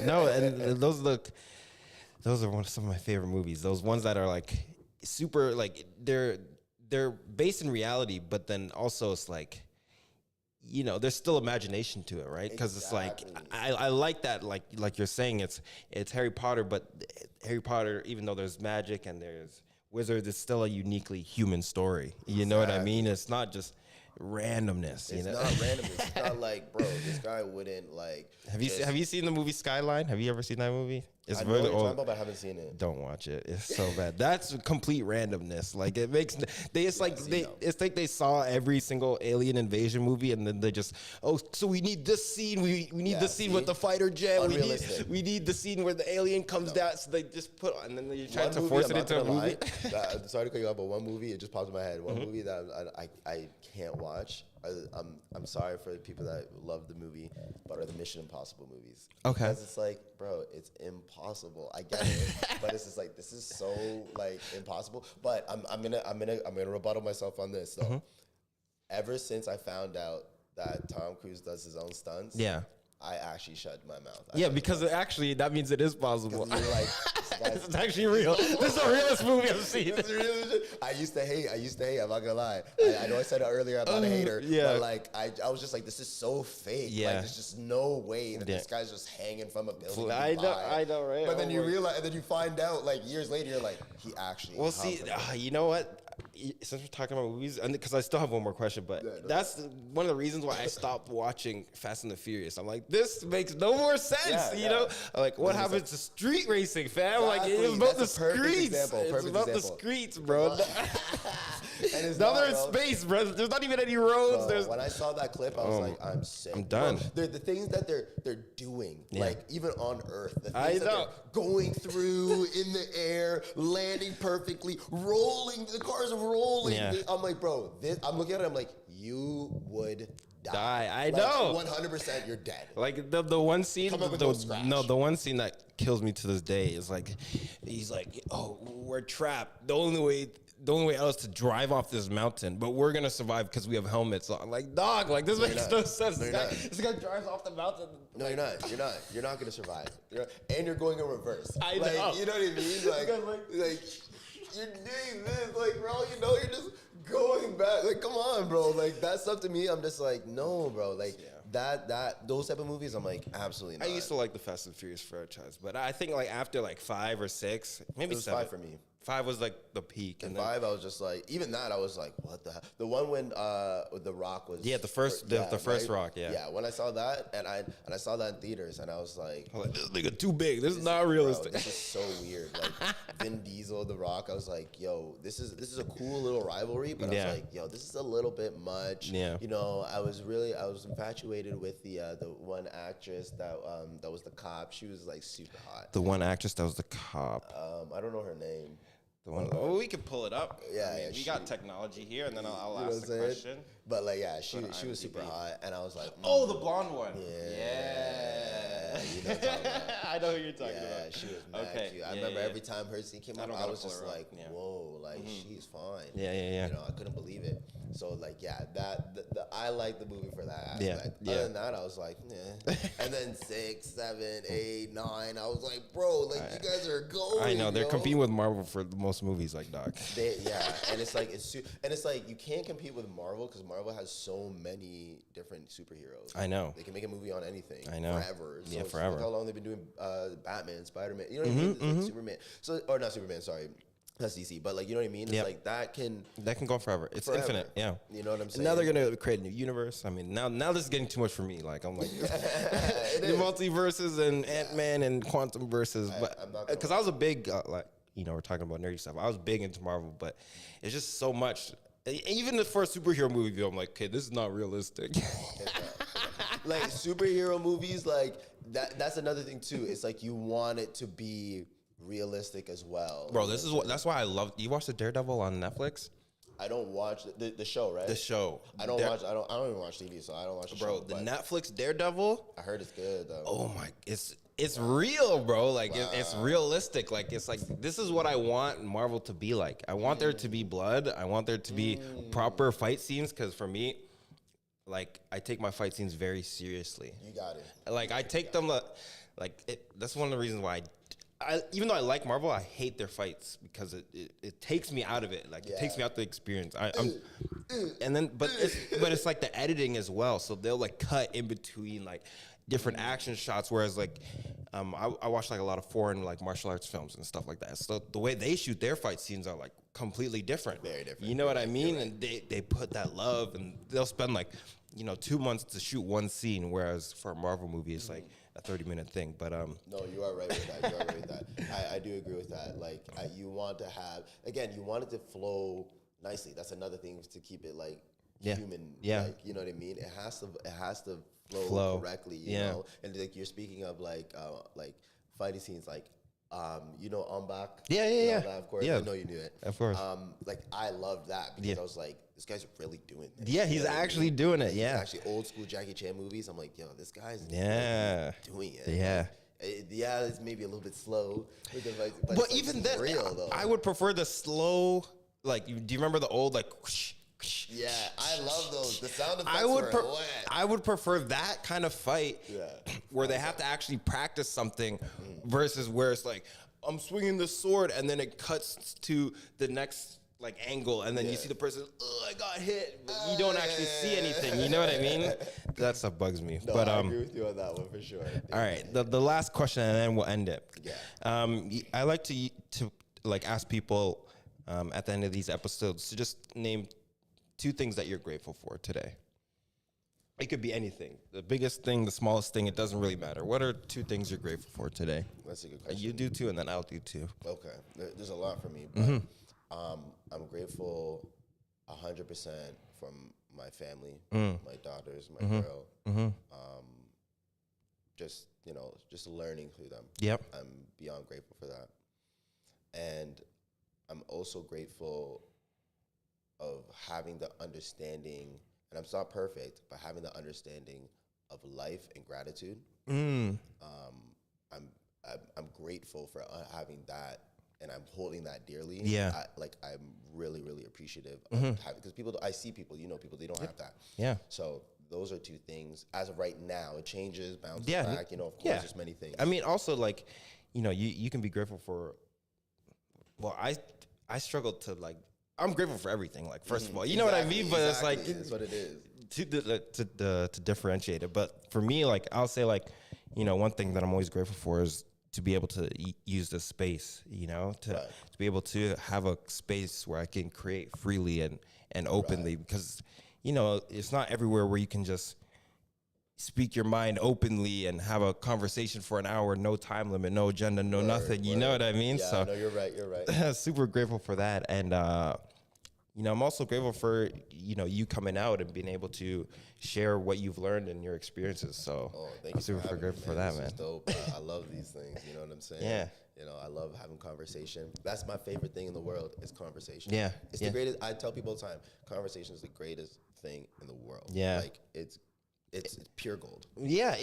S1: No, and those are some of my favorite movies. Those ones that are like super, like they're based in reality, but then also it's like, you know, there's still imagination to it, right? Because it's like I like that, like you're saying, it's Harry Potter, but Harry Potter, even though there's magic and there's wizards, it's still a uniquely human story. You know what I mean? It's not just randomness.
S2: It's not randomness. It's not like, bro, this guy wouldn't like.
S1: Have you seen the movie Skyline? Have you ever seen that movie? It's
S2: I know
S1: really
S2: what you're
S1: old.
S2: talking about, but I haven't seen it.
S1: Don't watch it. It's so bad. That's complete randomness. Like it makes it's like they saw every single alien invasion movie, and then they just so we need this scene. We need the scene with the fighter jet. We need the scene where the alien comes down. So they just put, and then they try to force it into a movie.
S2: Sorry to cut you off, but one movie it just popped in my head. One movie that I can't watch. I'm sorry for the people that love the movie, but are the Mission Impossible movies.
S1: Okay.
S2: Because it's like, bro, it's impossible. I get it, but it's just like, this is so like impossible. But I'm gonna rebuttal myself on this though. Ever since I found out that Tom Cruise does his own stunts,
S1: Yeah.
S2: I actually shut my mouth.
S1: Yeah, because actually that means it is possible.
S2: You're like,
S1: It's actually real. This is the realest movie I've seen.
S2: This is really I used to hate. I'm not gonna lie. I know I said it earlier. I'm not a hater.
S1: Yeah.
S2: But like, I was just like, this is so fake.
S1: Yeah.
S2: Like, there's just no way that
S1: Yeah.
S2: this guy's just hanging from a building.
S1: I know, right?
S2: But then
S1: Oh
S2: you
S1: my-
S2: realize, and then you find out like years later, you're like, he actually.
S1: Well, see, you know what? Since we're talking about movies, and because I still have one more question, but that's one of the reasons why I stopped watching Fast and the Furious. I'm like, this makes no more sense.
S2: Yeah,
S1: you
S2: yeah.
S1: know, like what
S2: This is
S1: happens to street racing, fam? Like
S2: Exactly.
S1: it's about
S2: That's
S1: the
S2: a perfect
S1: streets.
S2: example,
S1: It's
S2: perfect
S1: about the
S2: example.
S1: streets, bro.
S2: And it's
S1: Now
S2: not,
S1: they're in
S2: bro.
S1: space, bro. There's not even any roads.
S2: Bro,
S1: There's
S2: when I saw that clip, I was like, I'm sick.
S1: I'm done.
S2: Bro, the things that they're doing, like even on Earth, the
S1: I
S2: things that
S1: know.
S2: they're going through in the air, landing perfectly, rolling. The cars are rolling.
S1: Yeah.
S2: I'm like, bro, I'm looking at it. I'm like, you would die.
S1: I know.
S2: 100%, you're dead.
S1: like the one scene,
S2: Come up with no scratch.
S1: the one scene that kills me to this day is like, he's like, oh, we're trapped. The only way out is to drive off this mountain, but we're gonna survive because we have helmets on. Like, dog, like this makes no sense.
S2: No,
S1: This guy drives off the mountain.
S2: No, you're not. You're not gonna survive. And you're going in reverse.
S1: I
S2: like,
S1: know.
S2: You know what I mean? Like you're doing this. Like, bro, you know, you're just going back. Like, come on, bro. Like that stuff to me, I'm just like, no, bro. Like those type of movies, I'm like, absolutely not.
S1: I used to like the Fast and Furious franchise, but I think like after like 5 or 6, maybe
S2: It was
S1: 7
S2: 5 for me.
S1: 5 was like the peak,
S2: And
S1: then-
S2: 5, I was just like, even that, I was like, what the hell? The one when The Rock was.
S1: Yeah, the first Rock, yeah.
S2: Yeah, when I saw that, and I saw that in theaters, and I was like,
S1: I'm like, this nigga too big. This is not
S2: bro,
S1: realistic.
S2: this is so weird. Like Vin Diesel, The Rock. I was like, yo, this is a cool little rivalry, but I
S1: Yeah.
S2: was like, yo, this is a little bit much.
S1: Yeah.
S2: You know, I was infatuated with the one actress that was the cop. She was like super hot.
S1: The one actress that was the cop.
S2: I don't know her name.
S1: The one. Oh, we could pull it up.
S2: Yeah,
S1: I mean,
S2: yeah,
S1: we
S2: she-
S1: got technology here, and then I'll
S2: You know
S1: ask
S2: what
S1: the
S2: I'm saying?
S1: question.
S2: But like, yeah, she was
S1: IMDb.
S2: super hot, and I was like,
S1: Oh, the blonde one.
S2: Yeah. You know what I'm talking about.
S1: I know who you're talking
S2: Yeah,
S1: about.
S2: she was mad
S1: Okay,
S2: cute. I
S1: yeah,
S2: remember
S1: yeah.
S2: every time her scene came
S1: I
S2: out,
S1: don't
S2: I
S1: gotta
S2: was
S1: pull
S2: just
S1: her up,
S2: like,
S1: yeah.
S2: whoa, like she's fine.
S1: Yeah, yeah, yeah.
S2: You know, I couldn't believe it. So like, yeah, I like the movie for that
S1: Yeah,
S2: aspect.
S1: yeah.
S2: Other than that, I was like, nah. And then 6, 7, 8, 9, I was like, bro, like you guys are going.
S1: I know they're
S2: yo.
S1: competing with Marvel for the most movies, like dog.
S2: Yeah, and it's like you can't compete with Marvel because Marvel has so many different superheroes.
S1: I know.
S2: They can make a movie on anything.
S1: I know.
S2: Forever. So
S1: Yeah,
S2: it's
S1: forever.
S2: Look how long they've been doing Batman, Spider-Man. You know what I mean? It's like Superman. So or not Superman. Sorry, that's DC. But like you know what I mean? It's
S1: Yep.
S2: like that can.
S1: That can go forever. It's
S2: Forever.
S1: infinite. Yeah.
S2: You know what I'm saying?
S1: And now they're gonna create a new universe. I mean, now this is getting too much for me. Like I'm like the
S2: is.
S1: multiverses and Ant-Man and quantum verses. But
S2: I'm not gonna
S1: because I was a big like we're talking about nerdy stuff. I was big into Marvel, but it's just so much. Even the first superhero movie, I'm like, okay, this is not realistic.
S2: Like superhero movies, like that's another thing too. It's like you want it to be realistic as well.
S1: Bro, that's why I love. You watch the Daredevil on Netflix?
S2: I don't watch the show, right?
S1: The show.
S2: I don't even watch TV, so I don't watch the
S1: Bro,
S2: show.
S1: the
S2: but
S1: Netflix Daredevil.
S2: I heard it's good though.
S1: Oh my, it's real, bro. Like it's realistic. Like it's like this is what I want Marvel to be like. I want there to be blood. I want there to be proper fight scenes. Because for me, like I take my fight scenes very seriously.
S2: You got it.
S1: Like I take them that's one of the reasons why I even though I like Marvel, I hate their fights because it takes me out of it. Like it takes me out the experience. And then but it's like the editing as well. So they'll like cut in between like different action shots. Whereas like I watch like a lot of foreign like martial arts films and stuff like that. So the way they shoot their fight scenes are like completely different.
S2: Very different.
S1: You know what I mean? And they put that love and they'll spend like 2 months to shoot one scene, whereas for a Marvel movie it's like a 30-minute thing. But
S2: No, you are right with that. You are right with that. I do agree with that. Like you want to have you want it to flow nicely. That's another thing to keep it like human.
S1: Yeah.
S2: Like, you know what I mean? It has to flow
S1: Flow.
S2: correctly. You
S1: Yeah.
S2: know, and like you're speaking of like fighting scenes like. You know, Back.
S1: Yeah,
S2: You know
S1: yeah.
S2: that, of course.
S1: Yeah.
S2: I know you knew it.
S1: Of course.
S2: Like I loved that because
S1: Yeah.
S2: I was like, this guy's really doing this.
S1: Yeah, he's
S2: You know what I
S1: actually
S2: mean?
S1: doing it.
S2: Like,
S1: Yeah.
S2: he's actually old school Jackie Chan movies. I'm like, yo, this guy's
S1: Yeah.
S2: really doing it.
S1: Yeah.
S2: Yeah, it's maybe a little bit slow. But
S1: But
S2: it's
S1: even
S2: it's
S1: then,
S2: real though.
S1: I would prefer the slow. Like, do you remember the old like? Whoosh, whoosh,
S2: Yeah, I love those. The sound effects
S1: I would.
S2: were wet.
S1: I would prefer that kind of fight,
S2: Yeah.
S1: where they have to actually practice something, versus where it's like I'm swinging the sword and then it cuts to the next like angle and then you see the person. Oh, I got hit. But you don't actually see anything. You know what I mean? That stuff bugs me.
S2: No,
S1: but
S2: I agree with you on that one for sure.
S1: all right, the last question and then we'll end it.
S2: Yeah.
S1: I like to like ask people at the end of these episodes to just name 2 things that you're grateful for today. It could be anything. The biggest thing, the smallest thing, it doesn't really matter. What are 2 things you're grateful for today?
S2: That's a good question.
S1: You do 2 and then I'll do 2.
S2: Okay, there's a lot for me, but I'm grateful 100% from my family, my daughters, my girl. Just just learning through them.
S1: Yep.
S2: I'm beyond grateful for that, and I'm also grateful of having the understanding, and I'm not perfect, but having the understanding of life and gratitude. I'm grateful for having that, and I'm holding that dearly.
S1: Yeah.
S2: I'm really, really appreciative of having, because I see people, they don't have that.
S1: Yeah.
S2: So those are 2 things. As of right now, it changes, bounces
S1: Yeah.
S2: back, of course, there's many things.
S1: I mean, also like, you can be grateful for. Well, I struggle to like. I'm grateful for everything. Like, first of all, you know what I mean. But it's like
S2: that's what it is.
S1: to differentiate it. But for me, like, I'll say like, one thing that I'm always grateful for is to be able to use this space. To be able to have a space where I can create freely and openly, because it's not everywhere where you can just speak your mind openly and have a conversation for an hour, no time limit, no agenda, no nothing. You know what I mean?
S2: Yeah,
S1: So
S2: no, you're right.
S1: super grateful for that. And, I'm also grateful for, you coming out and being able to share what you've learned and your experiences. So
S2: Thank
S1: I'm
S2: you
S1: super grateful for that,
S2: This
S1: man.
S2: is dope. I love these things. You know what I'm saying?
S1: Yeah.
S2: I love having conversation. That's my favorite thing in the world is conversation.
S1: Yeah.
S2: It's the greatest. I tell people all the time, conversation is the greatest thing in the world.
S1: Yeah.
S2: Like it's pure gold.
S1: Yeah.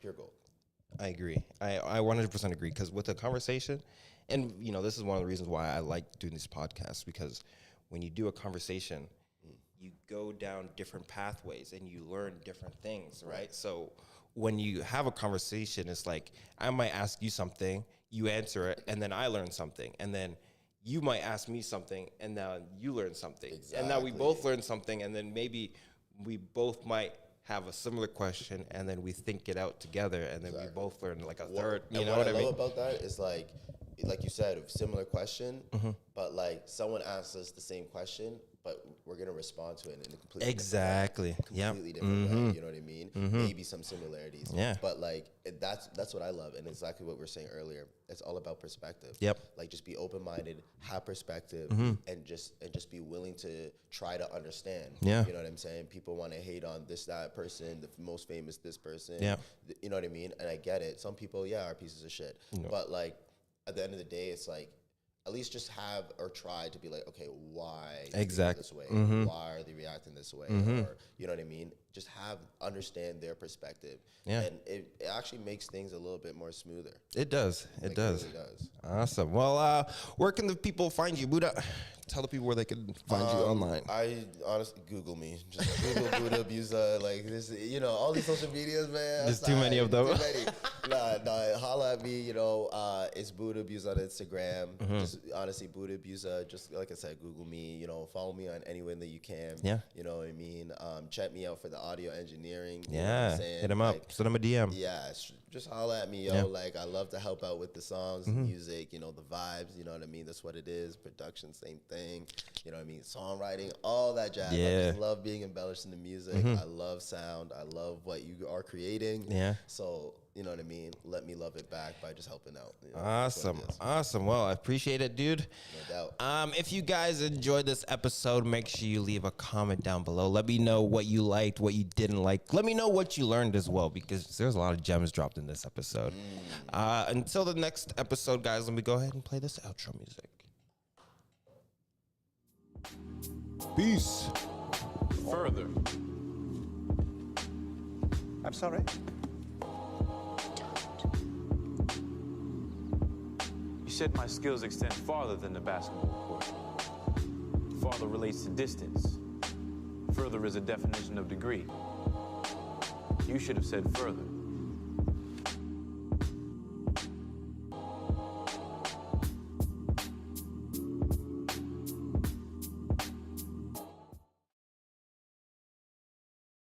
S2: Pure gold.
S1: I agree. I 100% agree, because with a conversation, and this is one of the reasons why I like doing these podcasts, because when you do a conversation, you go down different pathways and you learn different things, right? So when you have a conversation, it's like I might ask you something, you answer it, and then I learn something, and then you might ask me something, and now you learn something, and now we both learn something, and then maybe we both might have a similar question, and then we think it out together, and then we both learn like a third. You know what I mean?
S2: What I love about that is like you said, a similar question, but like someone asks us the same question, but we're gonna respond to it in a completely completely different way. You know what I mean? Maybe some similarities.
S1: Yeah.
S2: But like that's what I love, and exactly what we were saying earlier. It's all about perspective.
S1: Yep.
S2: Like just be open minded, have perspective, and just be willing to try to understand.
S1: Yeah.
S2: You know what I'm saying? People want to hate on that person, the most famous this person.
S1: Yeah.
S2: You know what I mean? And I get it. Some people, are pieces of shit. But like at the end of the day, it's like at least just have or try to be like, okay, why
S1: Exactly.
S2: this way? Why are they reacting this way? Or you know what I mean? Just understand their perspective.
S1: Yeah.
S2: And it actually makes things a little bit more smoother.
S1: It does. It does.
S2: It really does.
S1: Awesome. Well, where can the people find you, Buddah? Tell the people where they can find you online.
S2: I honestly Google me. Just Google Buddah Abuser. Like this, all these social medias, man.
S1: There's too many of them.
S2: Too many. Nah, holla at me. It's Buddah Abuser on Instagram. Just honestly, Buddah Abuser. Just like I said, Google me. Follow me on any way that you can.
S1: Yeah.
S2: You know what I mean? Check me out for the audio engineering. You know
S1: Yeah.
S2: what I'm saying?
S1: Hit him up. Send him a DM.
S2: Yeah, just holla at me, yo.
S1: Yeah.
S2: Like, I love to help out with the songs, the music, the vibes, you know what I mean? That's what it is. Production, same thing. You know what I mean? Songwriting, all that jazz.
S1: Yeah.
S2: I just love being embellished in the music. I love sound. I love what you are creating.
S1: Yeah.
S2: So, you know what I mean? Let me love it back by just helping out.
S1: Awesome. Awesome. Well, I appreciate it, dude.
S2: No doubt.
S1: If you guys enjoyed this episode, make sure you leave a comment down below. Let me know what you liked, what you didn't like. Let me know what you learned as well, because there's a lot of gems dropped in this episode. Until the next episode, guys, let me go ahead and play this outro music. Peace.
S4: Further.
S3: I'm sorry?
S4: You said my skills extend farther than the basketball court. Farther relates to distance. Further is a definition of degree. You should have said further.